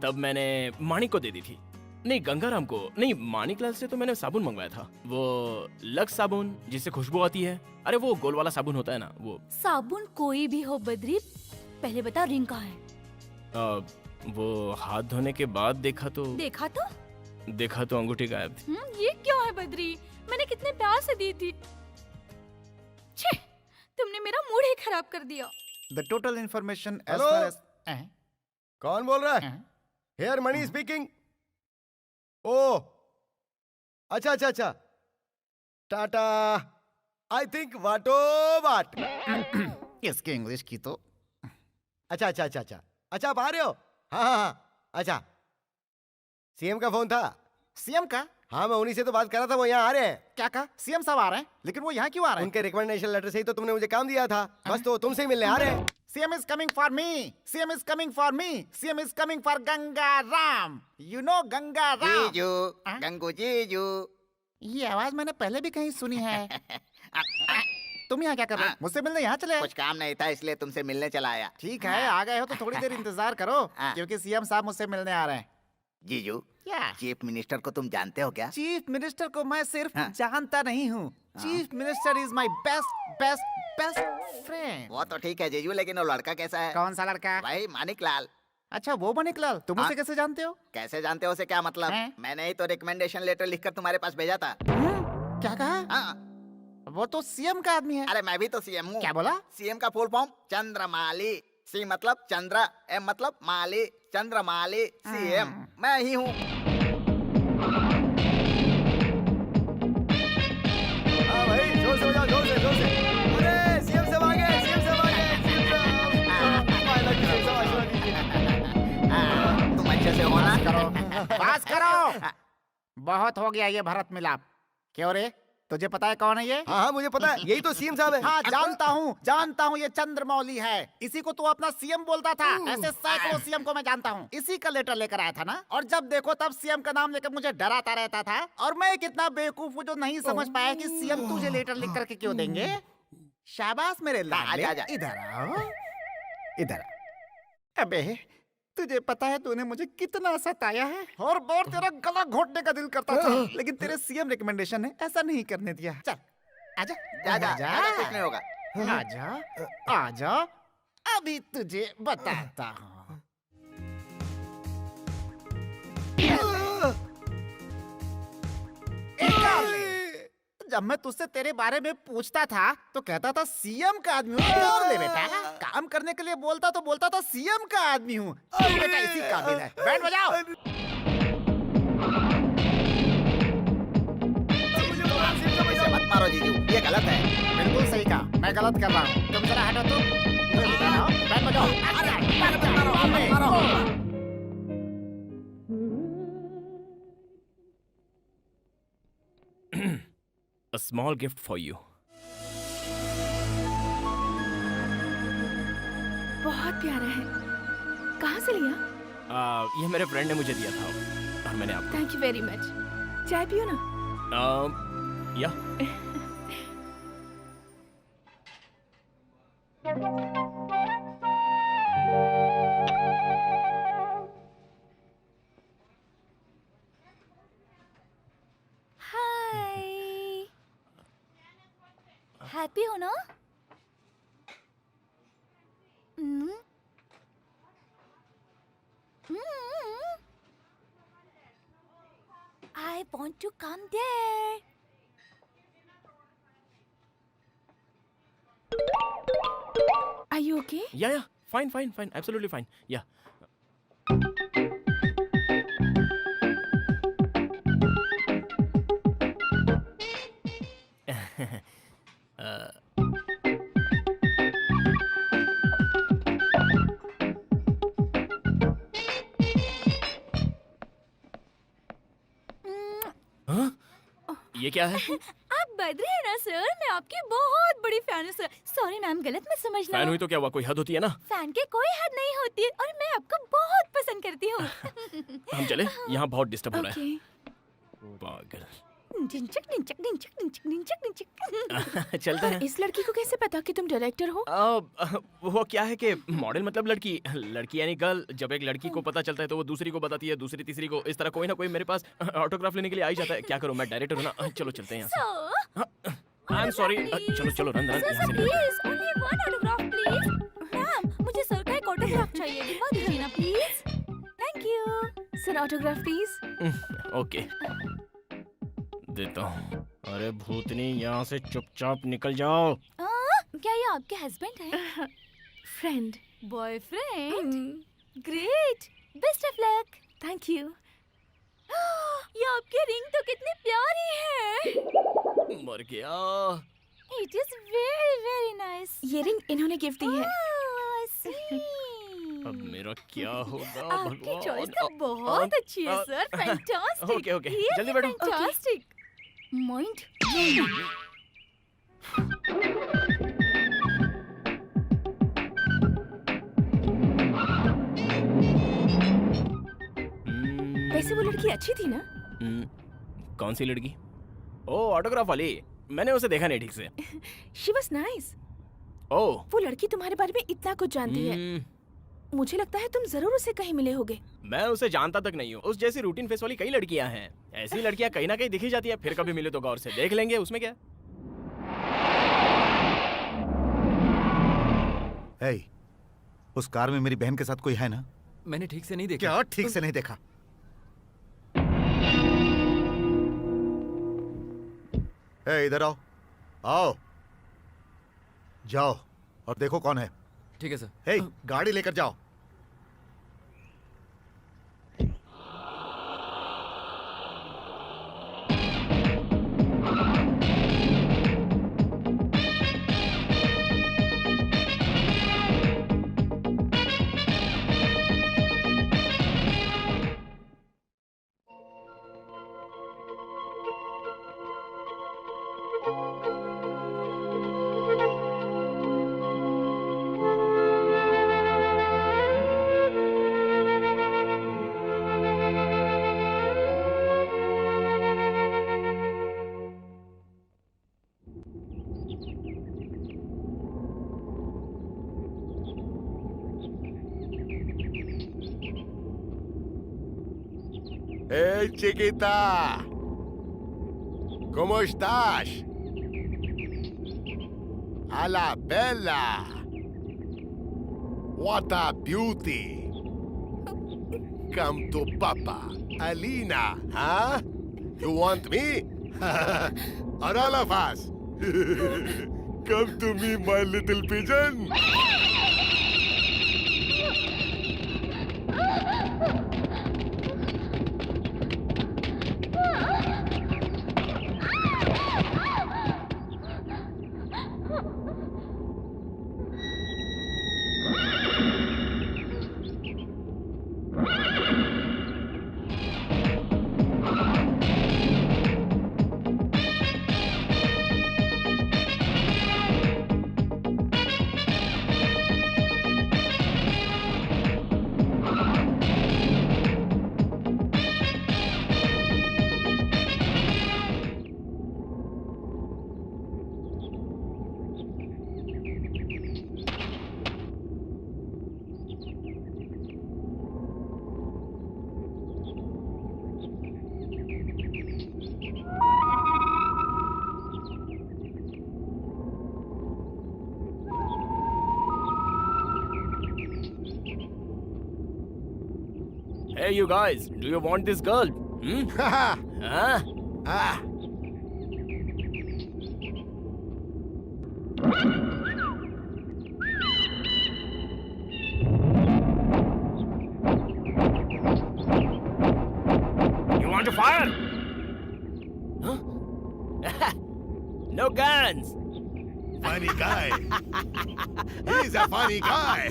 तब मैंने माणिक को दे दी थी। नहीं, गंगाराम को नहीं, माणिकलाल से तो मैंने साबुन मंगवाया था। वो लक्स साबुन, जिससे खुशबू आती है। अरे वो गोल वाला साबुन होता है ना, वो। साबुन कोई भी हो बद्री, पहले बता रिंग कहाँ है? वो हाथ धोने के बाद देखा तो अंगूठी गायब थी। ये क्यों है बद्री? मैंने कितने प्यार से दी थी। छे, तुमने मेरा मूड ही खराब कर दिया। The total information as Hello? far as कौन बोल रहा है? Hair money speaking. ओ, अच्छा अच्छा अच्छा, टाटा। आई थिंक वाटो वाट। इसके इंग्लिश की तो अच्छा अच्छा अच्छा अच्छा अच्छा, आप आ रहे हो? हाँ हाँ हाँ, अच्छा। सीएम का फोन था। सीएम का? हाँ, मैं उन्हीं से तो बात कर रहा था, वो यहाँ आ रहे हैं। क्या कहा? सीएम साहब आ रहे हैं, लेकिन वो यहाँ क्यों आ रहे हैं? उनके रिकमेंडेशन लेटर से ही तो तुमने मुझे काम दिया था। बस तो तुमसे ही मिलने आ रहे हैं। CM is coming for me. CM is coming for me. CM is coming for Ganga Ram. You know Ganga Ram. जीजू, गंगू जीजू। ये आवाज मैंने पहले भी कहीं सुनी है। तुम यहाँ क्या कर रहे हो? मुझसे मिलने यहाँ चले आए? कुछ काम नहीं था इसलिए तुमसे मिलने चला आया। ठीक है, आ गए हो तो थोड़ी देर इंतजार करो, हाँ। क्योंकि सीएम साहब मुझसे मिलने आ रहे हैं। जीजू, क्या? चीफ मिनिस्टर को तुम जानते हो क्या? चीफ मिनिस्टर को मैं सिर्फ हाँ। जानता नहीं हूँ। Chief minister is my best best best friend. वो तो ठीक है जीजू, लेकिन वो लड़का कैसा है? कौन सा लड़का? भाई मानिक लाल। अच्छा वो मणिकलाल, तुम उसे हाँ? कैसे जानते हो? कैसे जानते हो से क्या मतलब? हैं? मैंने ही तो रिकमेंडेशन लेटर लिखकर तुम्हारे पास भेजा था। क्या कहा? हाँ, वो तो सीएम का आदमी है। अरे मैं भी तो सीएम हूँ। क्या बोला? सीएम का फुल फॉर्म चंद्रमाली। सी मतलब चंद्र, एम मतलब माली, चंद्रमाली सीएम मैं ही हूँ। हाँ भाई, जोर से बजाओ, जोर से, जोर से। अरे सीएम साहब आ गए, सीएम साहब आ गए, सीएम साहब। सीएम साहब आशीर्वाद कीजिए। तुम अच्छे से हो ना? पास करो। बहुत हो गया ये भरत मिलाप। क्यों रे, तुझे पता है कौन है ये? हाँ हाँ, मुझे पता है, यही तो सीएम साहब है। हाँ जानता हूँ ये चंद्रमौली है। इसी को तू अपना सीएम बोलता था। ऐसे सैकड़ों सीएम को मैं जानता हूँ। इसी का लेटर लेकर आया था ना, और जब देखो तब सीएम का नाम लेकर मुझे डराता रहता था। और मैं कितना बेवकूफ हूँ जो नहीं समझ पाया कि सीएम तुझे लेटर लिख करके क्यों देंगे। शाबाश मेरे लाडले, आजा। इधर आओ, इधर आ। अबे तुझे पता है तूने मुझे कितना सताया है, और तेरा गला घोटने का दिल करता था, लेकिन तेरे सीएम रिकमेंडेशन ने ऐसा नहीं करने दिया। चल आजा जा, कुछ नहीं होगा। आजा आजा, अभी तुझे बताता हूँ। जब मैं तुझसे तेरे बारे में पूछता था तो कहता था सीएम का आदमी हूँ। बोल दे बेटा, काम करने के लिए बोलता था सीएम का आदमी हूँ। बेटा इसी काबिल है। बैंड बजाओ। इसे मत मारो जीजू, ये गलत है। बिल्कुल सही कहा, मैं गलत कर रहा हूँ। तुम जरा हटो तो। बैंड बजाओ। A small gift for you. बहुत प्यारा है। कहाँ से लिया? ये मेरे फ्रेंड ने मुझे दिया था और मैंने आपको। Thank you very much. चाय पियो ना। या हाय, हैप्पी हो ना? I want to come there. Are you okay? या फाइन, एब्सोल्युटली फाइन। या ये क्या है? आप बद्री है ना सर? मैं आपकी बहुत बड़ी फैन हूँ सर। सॉरी मैम, गलत मत समझना। फैन हुई तो क्या हुआ, कोई हद होती है ना। फैन के कोई हद नहीं होती है, और मैं आपको बहुत पसंद करती हूँ। हम चले, यहाँ बहुत डिस्टर्ब हो रहा Okay. है। पागल। डिंचक डिंचक डिंचक डिंचक डिंचक डिंचक। चलते और हैं। इस लड़की को कैसे पता कि तुम डायरेक्टर हो? वो क्या है कि मॉडल मतलब लड़की यानी गर्ल। जब एक लड़की को पता चलता है तो वो दूसरी को बताती है, दूसरी तीसरी को। इस तरह कोई ना कोई मेरे पास ऑटोग्राफ लेने के लिए आ ही जाता है। क्या करूं, मैं डायरेक्टर हूं ना। चलो चलते हैं यहाँ से। I am sorry. चलो रन यहाँ से निकलो। Please only one autograph please. Ma'am मुझे सर का एक ऑटोग्राफ चाहिए, दिलवा दीजिए ना please. Thank you sir autograph please. Okay, देता हूँ। अरे भूतनी, यहाँ से चुपचाप निकल जाओ। क्या ये आपके हस्बैंड है? Friend. Boyfriend? Great, best of luck. Thank you. ये आपकी रिंग तो कितनी प्यारी है। मर गया। It is very very nice. ये रिंग इन्होंने गिफ्ट दी है। अब मेरा क्या होगा आपकी चॉइस तो भगवान। बहुत अच्छी है सर। फैंटास्टिक। ओके, जल्दी बैठो। फैंटास्टिक। माइंड वैसे वो लड़की अच्छी थी ना? कौन सी लड़की? ओ, ऑटोग्राफ वाली। मैंने उसे देखा नहीं ठीक से। She was nice. ओह, वो लड़की तुम्हारे बारे में इतना कुछ जानती है। मुझे लगता है तुम जरूर उसे कहीं मिले होगे। मैं उसे जानता तक नहीं हूँ। उस जैसी रूटीन फेस वाली कई लड़कियां हैं। ऐसी लड़कियां कहीं ना कहीं दिखी जाती है। फिर कभी मिले तो गौर से देख लेंगे, उसमें क्या। उस कार में मेरी बहन के साथ कोई है ना? मैंने ठीक से नहीं देखा। क्या ठीक से नहीं देखा? ए, इधर आओ, आओ, जाओ और देखो कौन है। ठीक है सर। हे, गाड़ी लेकर जाओ। Hey, chiquita! ¿Cómo estás? A la bella! What a beauty! Come to Papa, Alina, huh? You want me? Or all of us? Come to me, my little pigeon! Hey, you guys, do you want this girl? Hmm? Huh? Ah, You want to fire? Huh? No guns. funny guy. He's a funny guy.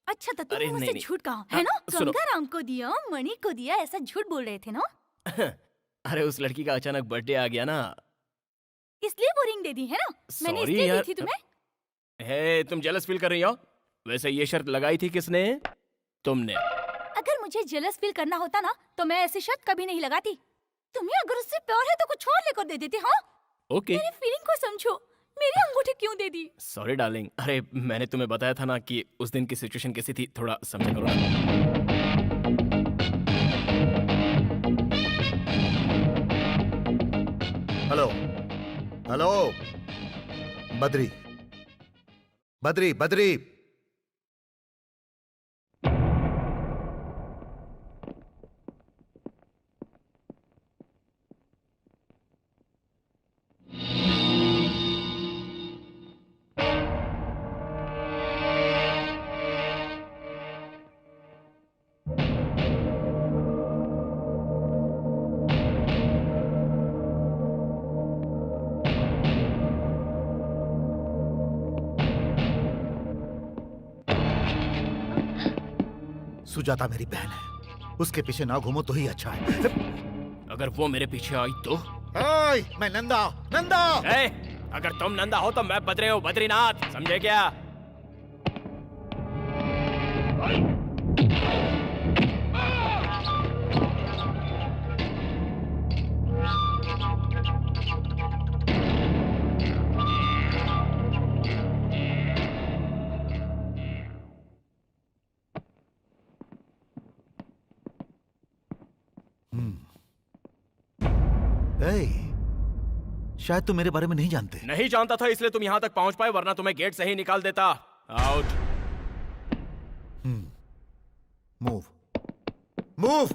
अच्छा तो अरे तुमने मुझसे नहीं, नहीं। झूठ कहा हाँ, है ना? सुनो। गंगाराम को दिया, मणि को दिया, ऐसा झूठ बोल रहे थे ना? अरे उस लड़की का अचानक बर्थडे आ गया ना। इसलिए वो रिंग दे दी है ना? मैंने Sorry इसलिए दी यार। थी तुम्हें। हे, तुम जेलस फील कर रही हो? वैसे ये शर्त लगाई थी किसने? तुमने। अगर मुझे जेलस फील करना होता ना तो मैं ऐसी शर्त कभी नहीं लगाती। तुम्हें अगर उससे प्यार है तो कुछ और लेकर दे देती। हाँ, ओके। मेरी फीलिंग को समझो। मेरी अंगूठी क्यों दे दी? Sorry darling. अरे मैंने तुम्हें बताया था ना कि उस दिन की सिचुएशन कैसी थी, थोड़ा समझा करो ना। Hello, hello, Badri, Badri, Badri. सुजाता मेरी बहन है, उसके पीछे ना घूमो तो ही अच्छा है। अगर वो मेरे पीछे आई तो? ओए, मैं नंदा, नंदा। ए, अगर तुम नंदा हो तो मैं बद्री हूँ, बद्रीनाथ, समझे क्या? शायद तुम मेरे बारे में नहीं जानते। नहीं जानता था इसलिए तुम यहाँ तक पहुँच पाए, वरना तुम्हें गेट से ही निकाल देता। आउट। Move, move.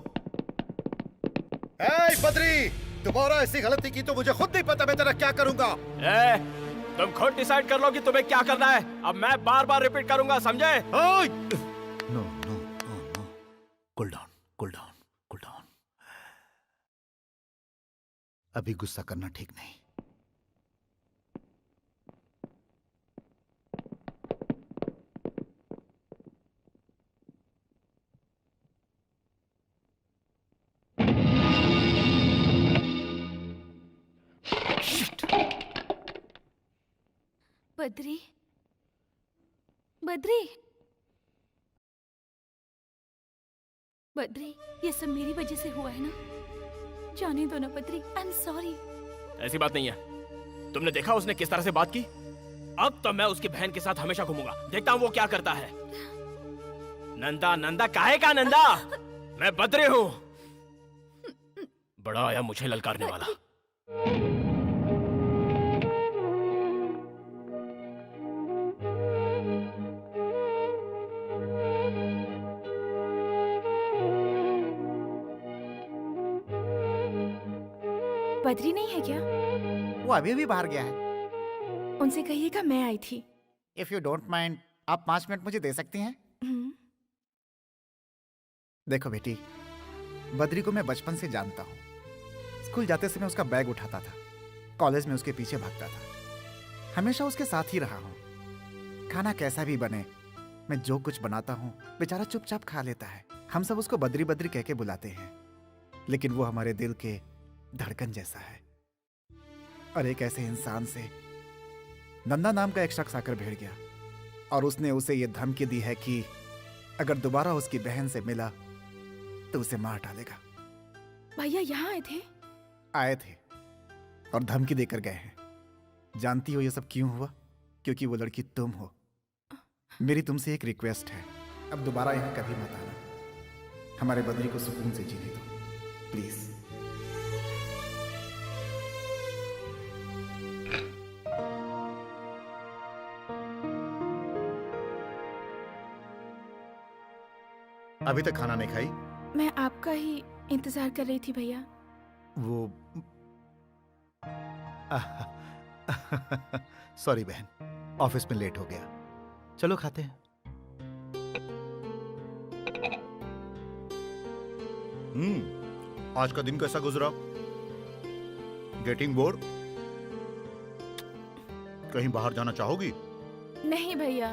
ए बद्री, दोबारा ऐसी गलती की तो मुझे खुद नहीं पता मैं तेरा क्या करूंगा। ए, तुम खुद डिसाइड कर लो कि तुम्हें क्या करना है। अब मैं बार बार रिपीट करूंगा, समझे? No no no no, cool down, cool down, cool down. अभी गुस्सा करना ठीक नहीं। बद्री, बद्री, बद्री, ये सब मेरी वजह से हुआ है ना? जाने दो ना बद्री, आई एम सॉरी। ऐसी बात नहीं है। तुमने देखा उसने किस तरह से बात की? अब तो मैं उसकी बहन के साथ हमेशा घूमूंगा, देखता हूँ वो क्या करता है। नंदा, नंदा काहे का नंदा? मैं बद्री हूँ। बड़ा आया मुझे ललकारने वाला। बद्री नहीं है क्या? वो अभी भी बाहर गया है। उनसे कहिएगा मैं आई थी। इफ यू डोंट माइंड, आप 5 मिनट मुझे दे सकती हैं? देखो बेटी, बद्री को मैं बचपन से जानता हूँ। स्कूल जाते समय उसका बैग उठाता था, कॉलेज में उसके पीछे भागता था, हमेशा उसके साथ ही रहा हूँ। खाना कैसा भी बने, मैं जो कुछ बनाता हूँ बेचारा चुपचाप खा लेता है। हम सब उसको बद्री बद्री कह के बुलाते हैं, लेकिन वो हमारे दिल के धड़कन जैसा है। और एक ऐसे इंसान से नंदा नाम का एक शख्स आकर भिड़ गया और उसने उसे ये धमकी दी है कि अगर दोबारा उसकी बहन से मिला तो उसे मार डालेगा। भैया यहाँ आए थे? आए थे और धमकी देकर गए हैं। जानती हो ये सब क्यों हुआ? क्योंकि वो लड़की तुम हो। मेरी तुमसे एक रिक्वेस्ट है, अब दोबारा यहाँ कभी मत आना। हमारे बद्री को सुकून से जीने दो प्लीज। अभी तक खाना नहीं खाई? मैं आपका ही इंतजार कर रही थी भैया। वो सॉरी बहन, ऑफिस में लेट हो गया। चलो खाते हैं। आज का दिन कैसा गुजरा? Getting bored? कहीं बाहर जाना चाहोगी? नहीं भैया।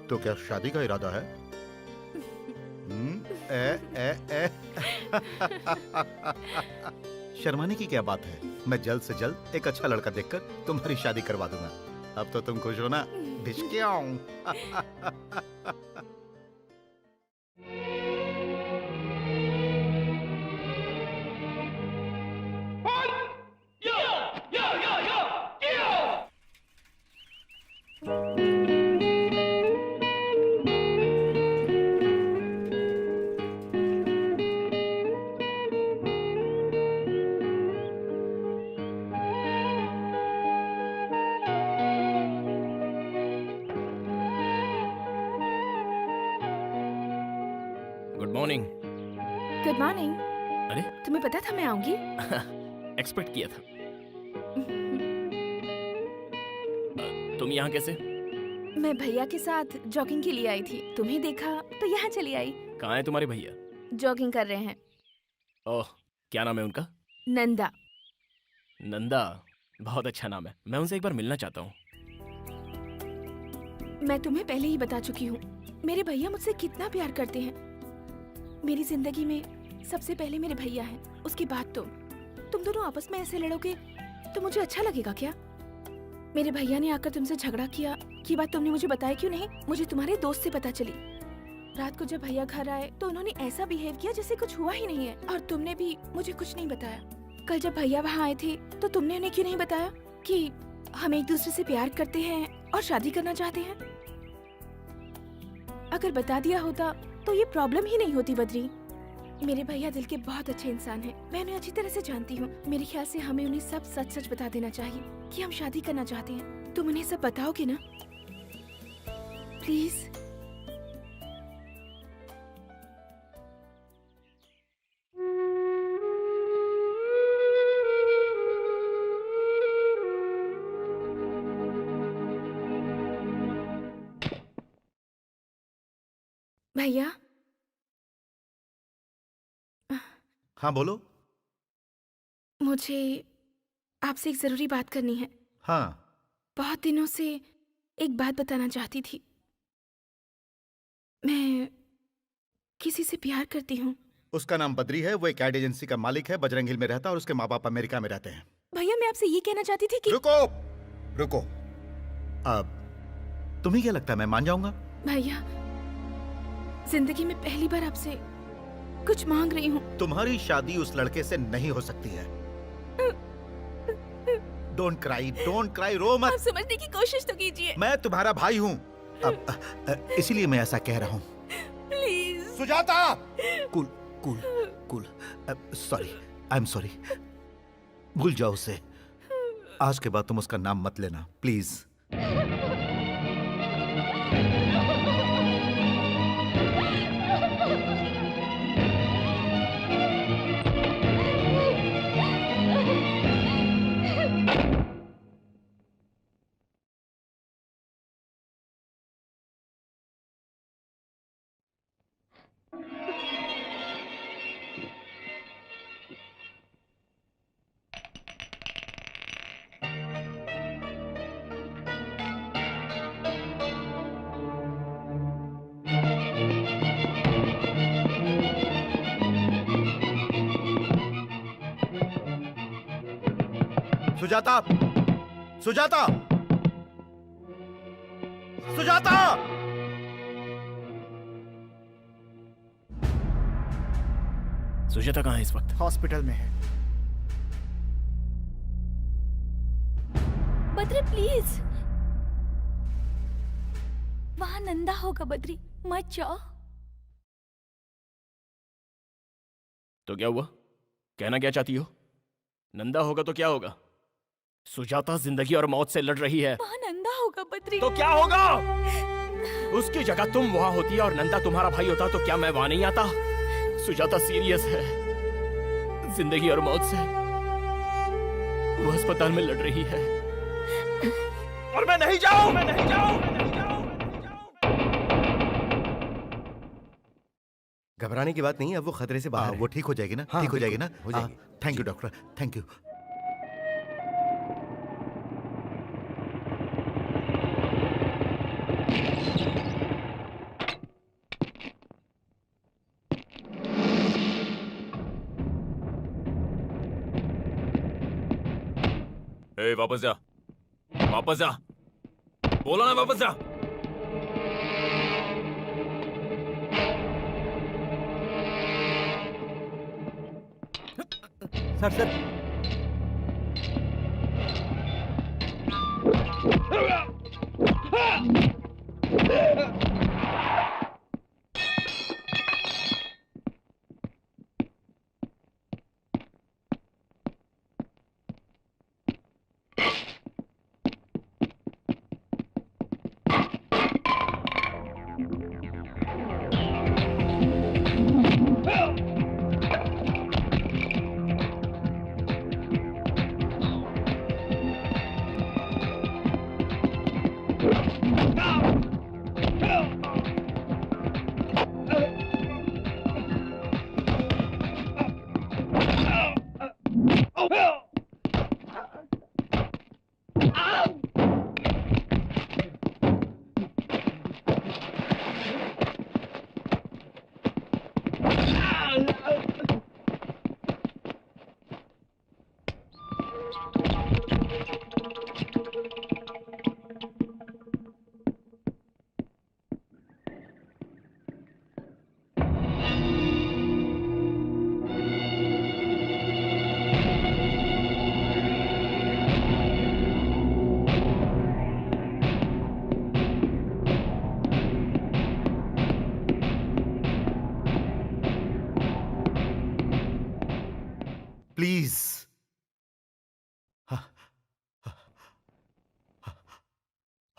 तो क्या शादी का इरादा है? शर्माने की क्या बात है? मैं जल्द से जल्द एक अच्छा लड़का देखकर तुम्हारी शादी करवा दूंगा। अब तो तुम खुश हो ना? भिष्क्याऊं। Good morning. Good morning. अरे तुम्हें पता था मैं आऊंगी? एक्सपेक्ट किया था। तुम यहाँ कैसे? मैं भैया के साथ जॉगिंग के लिए आई थी, तुम्हें देखा तो यहाँ चली आई। कहाँ है तुम्हारे भैया? जॉगिंग कर रहे हैं। ओह, क्या नाम है उनका? नंदा। नंदा, बहुत अच्छा नाम है। मैं उनसे एक बार मिलना चाहता हूँ। मैं तुम्हें पहले ही बता चुकी हूँ, मेरे भैया मुझसे कितना प्यार करते हैं। मेरी जिंदगी में सबसे पहले मेरे भैया हैं, उसके बाद तुम दोनों आपस में ऐसे लड़ोगे तो मुझे अच्छा लगेगा क्या? मेरे भैया ने आकर तुमसे झगड़ा किया, ये बात तुमने मुझे बताया क्यों नहीं? मुझे तुम्हारे दोस्त से पता चली। रात को जब भैया घर आए तो उन्होंने ऐसा बिहेव किया जैसे कुछ हुआ ही नहीं है, और तुमने भी मुझे कुछ नहीं बताया। कल जब भैया वहाँ आए थे तो तुमने उन्हें क्यों नहीं बताया कि हम एक दूसरे से प्यार करते हैं और शादी करना चाहते हैं? अगर बता दिया होता तो ये प्रॉब्लम ही नहीं होती बद्री। मेरे भैया दिल के बहुत अच्छे इंसान हैं, मैं उन्हें अच्छी तरह से जानती हूँ। मेरे ख्याल से हमें उन्हें सब सच सच बता देना चाहिए कि हम शादी करना चाहते हैं। तुम उन्हें सब बताओगे ना प्लीज? भैया। हाँ बोलो। मुझे आपसे एक जरूरी बात करनी है। हाँ। बहुत दिनों से एक बात बताना चाहती थी। मैं किसी से प्यार करती हूँ। उसका नाम बद्री है, वो एक एड एजेंसी का मालिक है, बजरंग हिल में रहता है और उसके माँ बाप अमेरिका में रहते हैं। भैया मैं आपसे ये कहना चाहती थी कि रुको। अब तुम्हें क्या लगता है मैं मान जाऊंगा? भैया जिंदगी में पहली बार आपसे कुछ मांग रही हूँ। तुम्हारी शादी उस लड़के से नहीं हो सकती है। डोंट क्राई, रो मत। आप समझने की कोशिश तो कीजिए। मैं तुम्हारा भाई हूँ, अब इसीलिए मैं ऐसा कह रहा हूँ। Please Sujata. Cool. Sorry, I am sorry. भूल जाओ उसे। आज के बाद तुम उसका नाम मत लेना प्लीज। सुजाता। सुजाता कहाँ है इस वक्त? हॉस्पिटल में है। बद्री प्लीज, वहाँ नंदा होगा। बद्री मत जाओ। तो क्या हुआ? कहना क्या चाहती हो? नंदा होगा तो क्या होगा? सुजाता जिंदगी और मौत से लड़ रही है। वहाँ नंदा होगा बद्री। तो क्या होगा? उसकी जगह तुम वहां होती और नंदा तुम्हारा भाई होता तो क्या मैं वहां नहीं आता? सुजाता सीरियस है, जिंदगी और मौत से। वो अस्पताल में लड़ रही है और मैं नहीं जाऊं। घबराने की बात नहीं है, अब वो खतरे से बाहर है। वो ठीक हो जाएगी ना? हाँ, ठीक हो जाएगी ना? हो जाएगी। Thank you doctor, thank you. वापस जा। बोला ना वापस जा। सर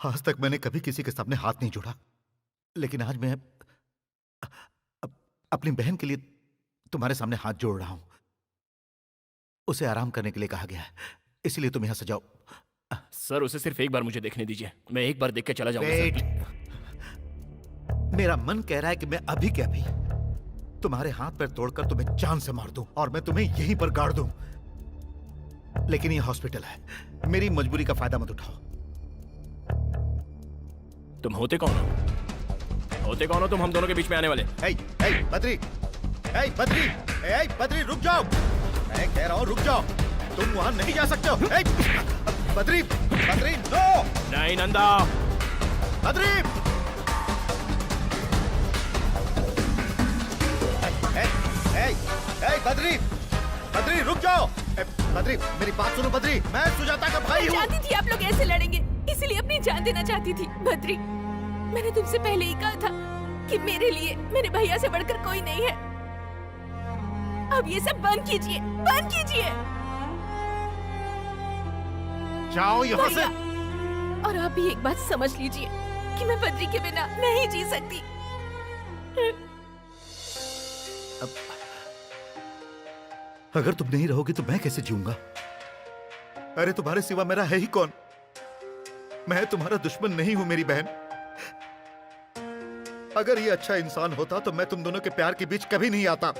आज तक मैंने कभी किसी के सामने हाथ नहीं जोड़ा, लेकिन आज मैं अपनी बहन के लिए तुम्हारे सामने हाथ जोड़ रहा हूं। उसे आराम करने के लिए कहा गया है, इसलिए तुम यहां से जाओ। सर उसे सिर्फ एक बार मुझे देखने दीजिए, मैं एक बार देख के चला जाऊंगा वेट। सर। मेरा मन कह रहा है कि मैं अभी के अभी तुम्हारे हाथ पैर तोड़कर तुम्हें जान से मार दूं और मैं तुम्हें यहीं पर गाड़ दूं, लेकिन ये हॉस्पिटल है, मेरी मजबूरी का फायदा मत उठाओ। तुम होते कौन हो? होते कौन हो तुम हम दोनों के बीच में आने वाले? बद्री, बद्री, बद्री रुक जाओ, मैं कह रहा हूं रुक जाओ, तुम वहां नहीं जा सकते हो। बद्री, बद्री नो, नहीं नंदा, बद्री, बद्री, बद्री रुक जाओ। बद्री मेरी बात सुनो, बद्री मैं सुजाता का भाई हूँ। जानती थी आप लोग ऐसे लड़ेंगे, इसीलिए अपनी जान देना चाहती थी। बद्री, मैंने तुमसे पहले ही कहा था कि मेरे लिए मेरे भैया से बढ़कर कोई नहीं है। अब ये सब बंद कीजिए, बंद कीजिए। जाओ यहाँ से। और आप भी एक बात समझ लीजिए कि मैं बद्री के बिना नहीं जी सकती। अगर तुम नहीं रहोगी तो मैं कैसे जीऊंगा? अरे तुम्हारे सिवा मेरा है ही कौन? मैं तुम्हारा दुश्मन नहीं हूं मेरी बहन। अगर ये अच्छा इंसान होता तो मैं तुम दोनों के प्यार के बीच कभी नहीं आता,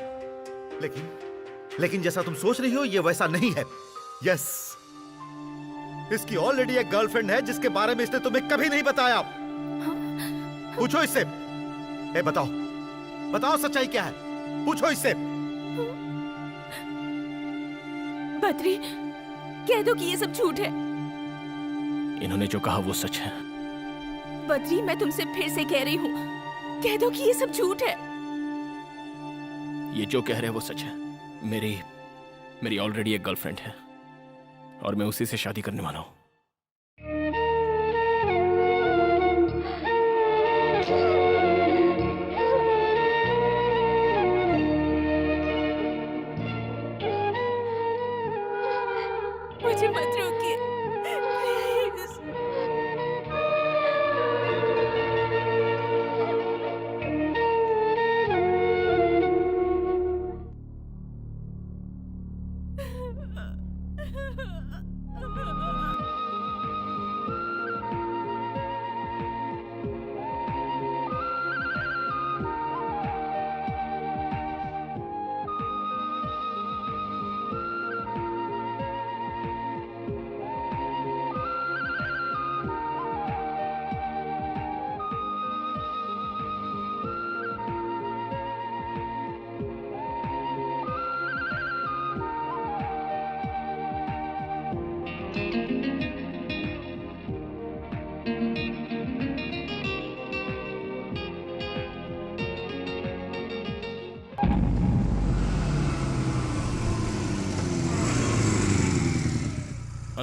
लेकिन जैसा तुम सोच रही हो ये वैसा नहीं है। यस, इसकी ऑलरेडी एक गर्लफ्रेंड है जिसके बारे में इसने तुम्हें कभी नहीं बताया। पूछो इससे। बताओ, बताओ सच्चाई क्या है, पूछो इससे। बद्री, कह दो कि ये सब झूठ है। इन्होंने जो कहा वो सच है। बद्री, मैं तुमसे फिर से कह रही हूँ, कह दो कि ये सब झूठ है। ये जो कह रहे हैं वो सच है। मेरी ऑलरेडी एक गर्लफ्रेंड है और मैं उसी से शादी करने वाला हूँ। मुझे मत रोकिए, प्लीज।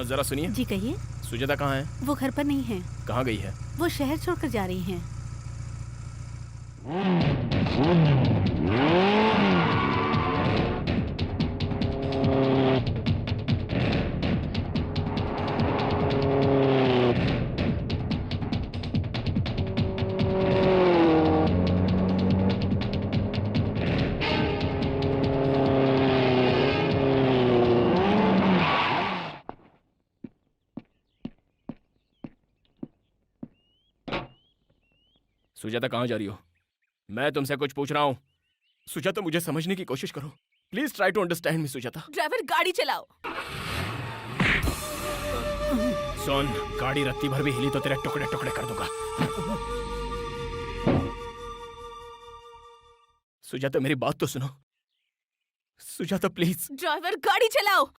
जरा सुनिए। जी कहिए। सुजाता कहाँ है? वो घर पर नहीं है। कहाँ गई है? वो शहर छोड़कर जा रही हैं। सुजाता कहाँ जा रही हो? मैं तुमसे कुछ पूछ रहा हूँ। सुजाता मुझे समझने की कोशिश करो। Please try to understand me Sujata. Driver, गाड़ी चलाओ। सुन, गाड़ी रत्ती भर भी हिली तो तेरे टुकड़े टुकड़े कर दूंगा। सुजाता मेरी बात तो सुनो। सुजाता प्लीज। ड्राइवर, गाड़ी चलाओ।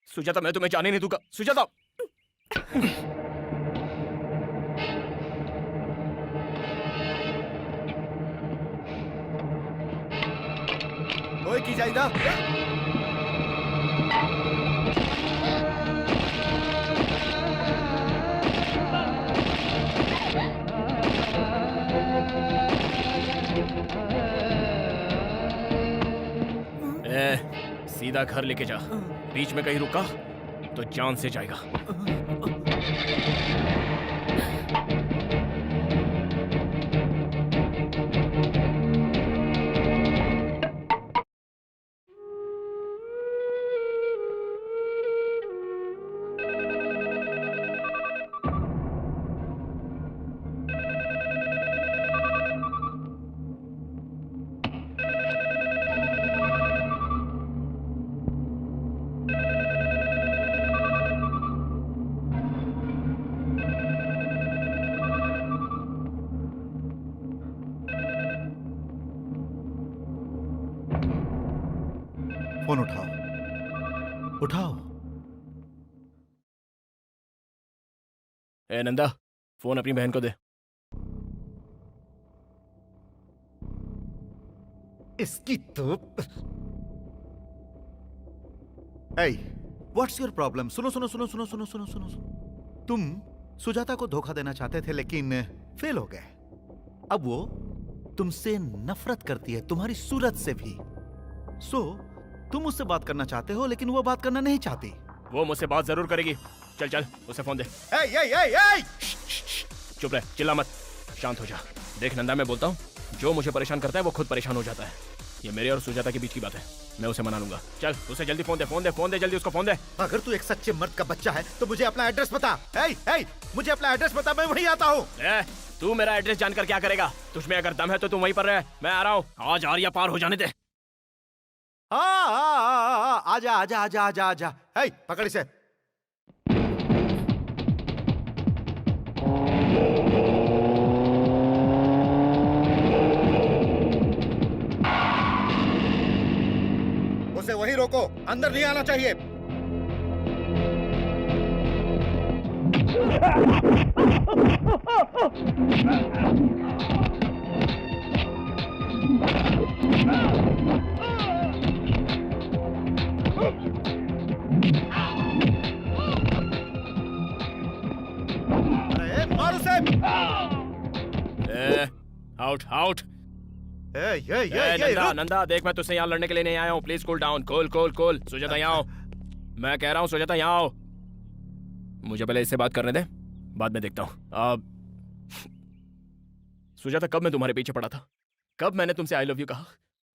सुजाता मैं तुम्हें जाने नहीं दूंगा। सुजाता ओए की जाइदा। सीधा घर लेके जा। बीच में कहीं रुका तो जान से जाएगा। फोन उठाओ, उठाओ। ए नंदा, फोन अपनी बहन को दे। इसकी तो Hey, what's your problem? सुनो सुनो सुनो सुनो सुनो सुनो सुनो सुनो। तुम सुजाता को धोखा देना चाहते थे लेकिन फेल हो गए। अब वो तुमसे नफरत करती है, तुम्हारी सूरत से भी। तुम उससे बात करना चाहते हो लेकिन वो बात करना नहीं चाहती। वो मुझसे बात जरूर करेगी। चल चल उसे फोन दे। Hey, hey, hey, hey! चुप रह, चिल्ला मत, शांत हो जा। देख नंदा, मैं बोलता हूँ, जो मुझे परेशान करता है वो खुद परेशान हो जाता है। ये मेरे और सुजाता के बीच की बात है, मैं उसे मना लूंगा। चल उसे जल्दी फोन दे, फोन दे, फोन दे, जल्दी उसको फोन दे। अगर तू एक सच्चे मर्द का बच्चा है तो मुझे अपना एड्रेस बता। Hey, hey, मुझे अपना एड्रेस बता, मैं वहीं आता हूँ। तू मेरा एड्रेस जानकर क्या करेगा? तुझमें अगर दम है तो तू वहीं पर रह, मैं आ रहा हूँ। आज आर्या पार हो जाने दे। आजा आजा आजा आजा आजा। Hey, पकड़ इसे। उसे वहीं रोको, अंदर नहीं आना चाहिए। अरे मार उसे। Out out. नंदा, नंदा देख, मैं तुझसे यहाँ लड़ने के लिए नहीं आया हूँ। Please cool down. Cool. Sujata यहाँ आओ। मैं कह रहा हूँ सुजाता यहाँ आओ। मुझे पहले इससे बात करने दे, बाद में देखता हूँ। सुजाता, कब मैं तुम्हारे पीछे पड़ा था? कब मैंने तुमसे आई लव यू कहा?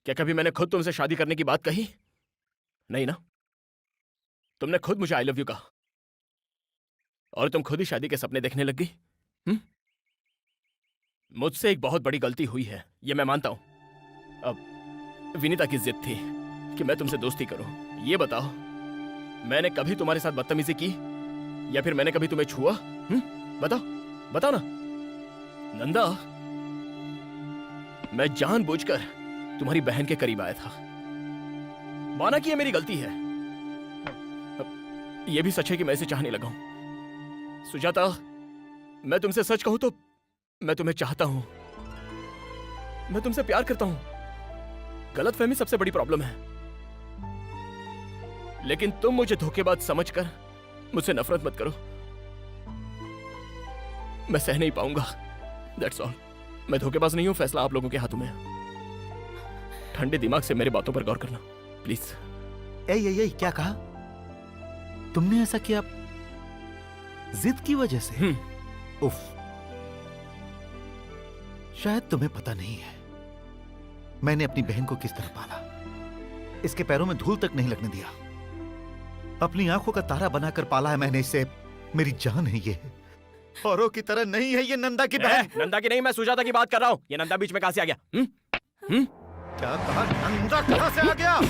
क्या कभी मैंने खुद तुमसे शादी करने की बात कही? नहीं ना? तुमने खुद मुझे आई लव यू कहा और तुम खुद ही शादी के सपने देखने लग गई। मुझसे एक बहुत बड़ी गलती हुई है, ये मैं मानता हूं। अब विनीता की जिद थी कि मैं तुमसे दोस्ती करूं। ये बताओ, मैंने कभी तुम्हारे साथ बदतमीजी की या फिर मैंने कभी तुम्हें छुआ? बताओ ना। नंदा, मैं जानबूझकर तुम्हारी बहन के करीब आया था। माना कि ये मेरी गलती है। ये भी सच है कि मैं इसे चाहने लगा हूं। सुजाता, मैं तुमसे सच कहूं तो मैं तुम्हें चाहता हूं, मैं तुमसे प्यार करता हूं। गलतफहमी सबसे बड़ी प्रॉब्लम है, लेकिन तुम मुझे धोखेबाज समझकर मुझसे नफरत मत करो। मैं सह नहीं पाऊंगा, दैट्स ऑल। मैं धोखेबाज नहीं हूं, फैसला आप लोगों के हाथों में है। ठंडे दिमाग से मेरी बातों पर गौर करना प्लीज। ए क्या कहा तुमने? ऐसा किया जिद की वजह से? उफ, शायद तुम्हें पता नहीं है मैंने अपनी बहन को किस तरह पाला। इसके पैरों में धूल तक नहीं लगने दिया। अपनी आंखों का तारा बनाकर पाला है मैंने इसे। मेरी जान है ये, औरों की तरह नहीं है ये। नंदा की बहन। नंदा की नहीं, मैं सुजाता की बात कर रहा हूं। ये नंदा बीच में कहां से आ गया? क्या कहा? नंदा कहां से आ गया?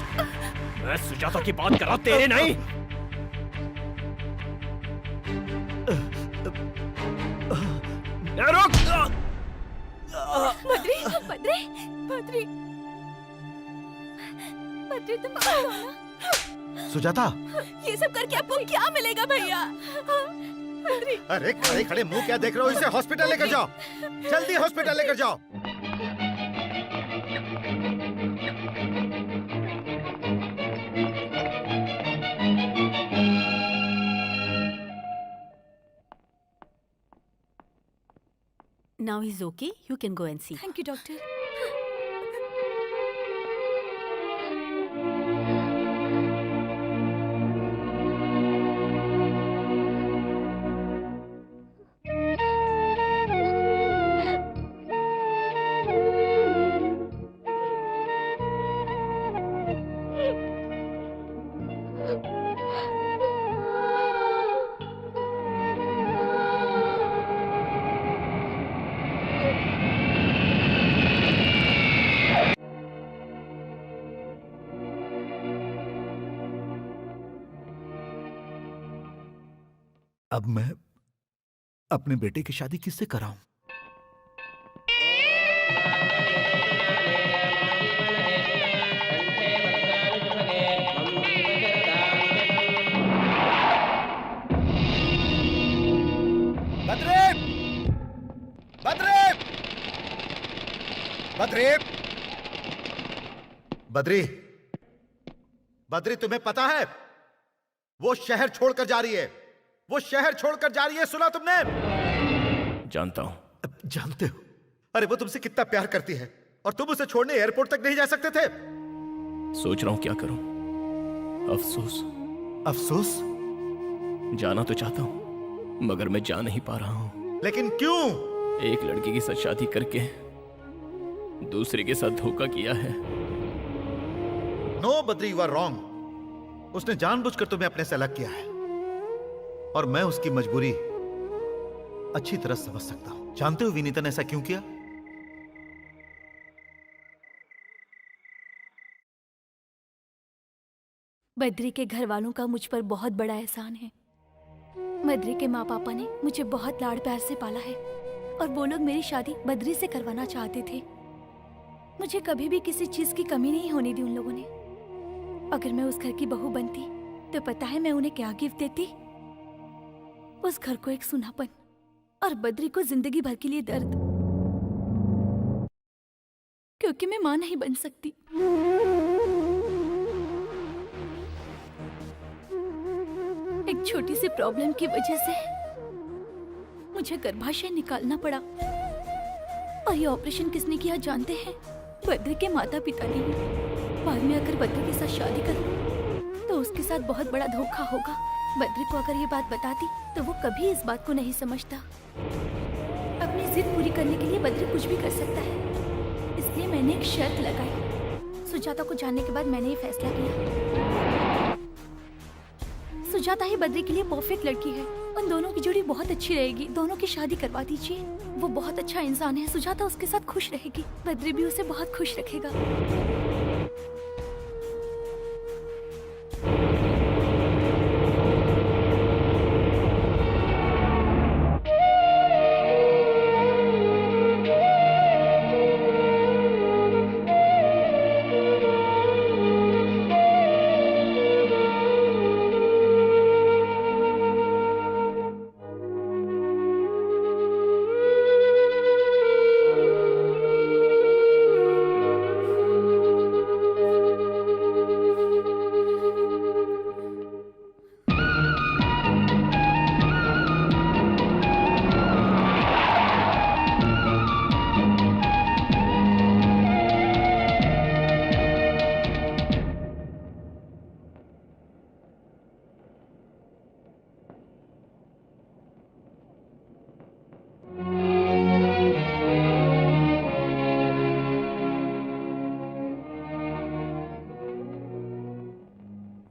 मैं सुजाता की बात कर रहा हूं, तेरे नहीं। रुक। बद्री तुम कहाँ हो ना? सुजाता, ये सब करके आपको क्या मिलेगा भैया? अरे खड़े खड़े मुंह क्या देख रहे हो? इसे हॉस्पिटल लेकर जाओ, जल्दी हॉस्पिटल लेकर जाओ। Now he's okay. You can go and see. Thank you doctor. अब मैं अपने बेटे की शादी किससे कराऊं? बद्री! बद्री! बद्री! बद्री, बद्री तुम्हें पता है वो शहर छोड़कर जा रही है, वो शहर छोड़कर जा रही है, सुना तुमने? जानता हूं। जानते हो? अरे वो तुमसे कितना प्यार करती है और तुम उसे छोड़ने एयरपोर्ट तक नहीं जा सकते थे। सोच रहा हूं क्या करूं। अफसोस। अफसोस? जाना तो चाहता हूं मगर मैं जा नहीं पा रहा हूं। लेकिन क्यों? एक लड़की के साथ शादी करके दूसरे के साथ धोखा किया है। No Badri, you are wrong. उसने जानबूझकर तुम्हें अपने से अलग किया है और मैं उसकी मजबूरी अच्छी तरह समझ सकता हूं। जानते हो विनीता ने ऐसा क्यों किया? बद्री के घर वालों का मुझ पर बहुत बड़ा एहसान है। बद्री के माँ पापा ने मुझे बहुत लाड़ प्यार से पाला है और वो लोग मेरी शादी बद्री से करवाना चाहते थे। मुझे कभी भी किसी चीज की कमी नहीं होने दी उन लोगों ने। अगर मैं उस घर की बहू बनती तो पता है मैं उन्हें क्या गिफ्ट देती? उस घर को एक सुनापन और बद्री को जिंदगी भर के लिए दर्द, क्योंकि मैं मां नहीं बन सकती। एक छोटी सी प्रॉब्लम की वजह से मुझे गर्भाशय निकालना पड़ा और ये ऑपरेशन किसने किया जानते हैं? बद्री के माता पिता ने। बाद में अगर बद्री के साथ शादी करूं तो उसके साथ बहुत बड़ा धोखा होगा। बद्री को अगर ये बात बताती तो वो कभी इस बात को नहीं समझता। अपनी जिद पूरी करने के लिए बद्री कुछ भी कर सकता है, इसलिए मैंने एक शर्त लगाई। सुजाता को जानने के बाद मैंने ये फैसला किया। सुजाता ही बद्री के लिए परफेक्ट लड़की है। उन दोनों की जोड़ी बहुत अच्छी रहेगी। दोनों की शादी करवा दीजिए। वो बहुत अच्छा इंसान है। सुजाता उसके साथ खुश रहेगी, बद्री भी उसे बहुत खुश रखेगा।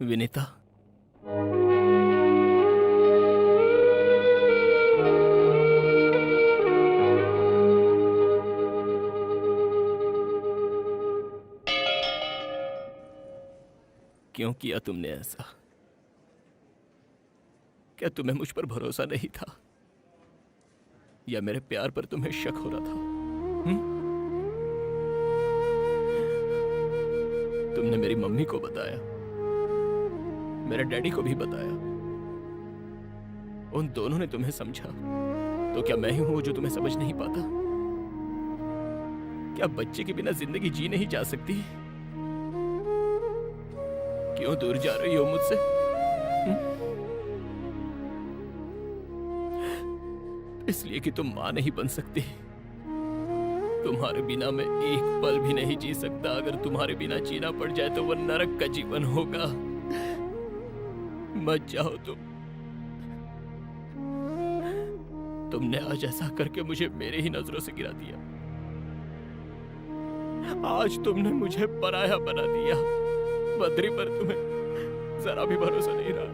विनीता, क्यों किया तुमने ऐसा? क्या तुम्हें मुझ पर भरोसा नहीं था या मेरे प्यार पर तुम्हें शक हो रहा था? तुमने मेरी मम्मी को बताया, मेरे डैडी को भी बताया। उन दोनों ने तुम्हें समझा, तो क्या मैं ही हूं जो तुम्हें समझ नहीं पाता? क्या बच्चे के बिना जिंदगी जी नहीं जा सकती? क्यों दूर जा रही हो मुझसे? इसलिए कि तुम मां नहीं बन सकती। तुम्हारे बिना मैं एक पल भी नहीं जी सकता। अगर तुम्हारे बिना जीना पड़ जाए तो वह नरक का जीवन होगा। मत जाओ तुमने आज ऐसा करके मुझे मेरे ही नजरों से गिरा दिया। आज तुमने मुझे पराया बना दिया। बद्री पर तुम्हें जरा भी भरोसा नहीं रहा।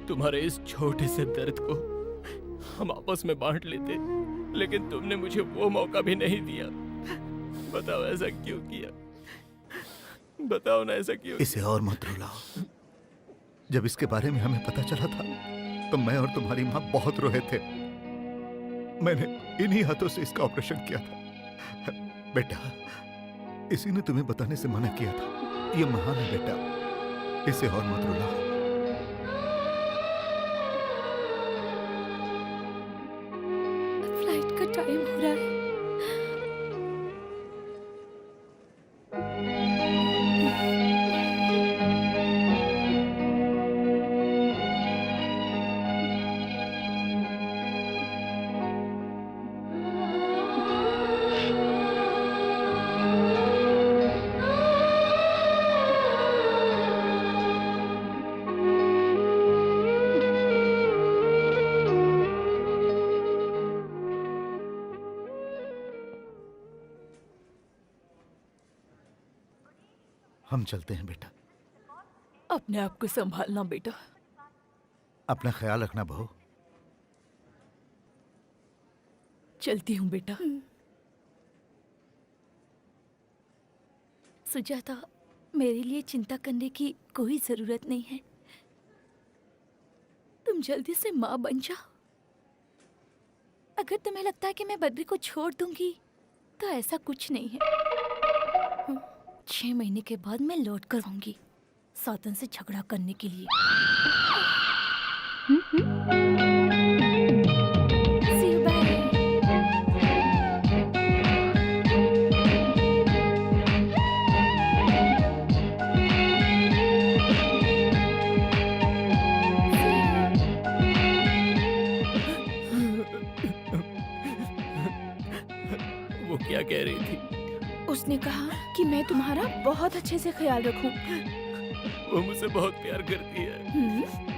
तुम्हारे इस छोटे से दर्द को हम आपस में बांट लेते, लेकिन तुमने मुझे वो मौका भी नहीं दिया। बताओ ऐसा क्यों किया? बताओ ना ऐसा क्यों? इसे और मत रुलाओ। जब इसके बारे में हमें पता चला था तो मैं और तुम्हारी माँ बहुत रोए थे। मैंने इन्हीं हाथों से इसका ऑपरेशन किया था। बेटा, इसी ने तुम्हें बताने से मना किया था। ये महान है बेटा, इसे और मत रुलाओ। फ्लाइट का टाइम हो रहा है। हम चलते हैं बेटा। अपने आप को संभालना बेटा। अपना ख्याल रखना बहू। चलती हूँ बेटा। सुजाता, मेरे लिए चिंता करने की कोई जरूरत नहीं है। तुम जल्दी से माँ बन जाओ। अगर तुम्हें लगता है कि मैं बद्री को छोड़ दूंगी तो ऐसा कुछ नहीं है। 6 महीने के बाद मैं लौट कर आऊंगी सातन से झगड़ा करने के लिए। See you, bye. वो क्या कह रही थी? उसने कहा कि मैं तुम्हारा बहुत अच्छे से ख्याल रखूं। वो मुझसे बहुत प्यार करती है।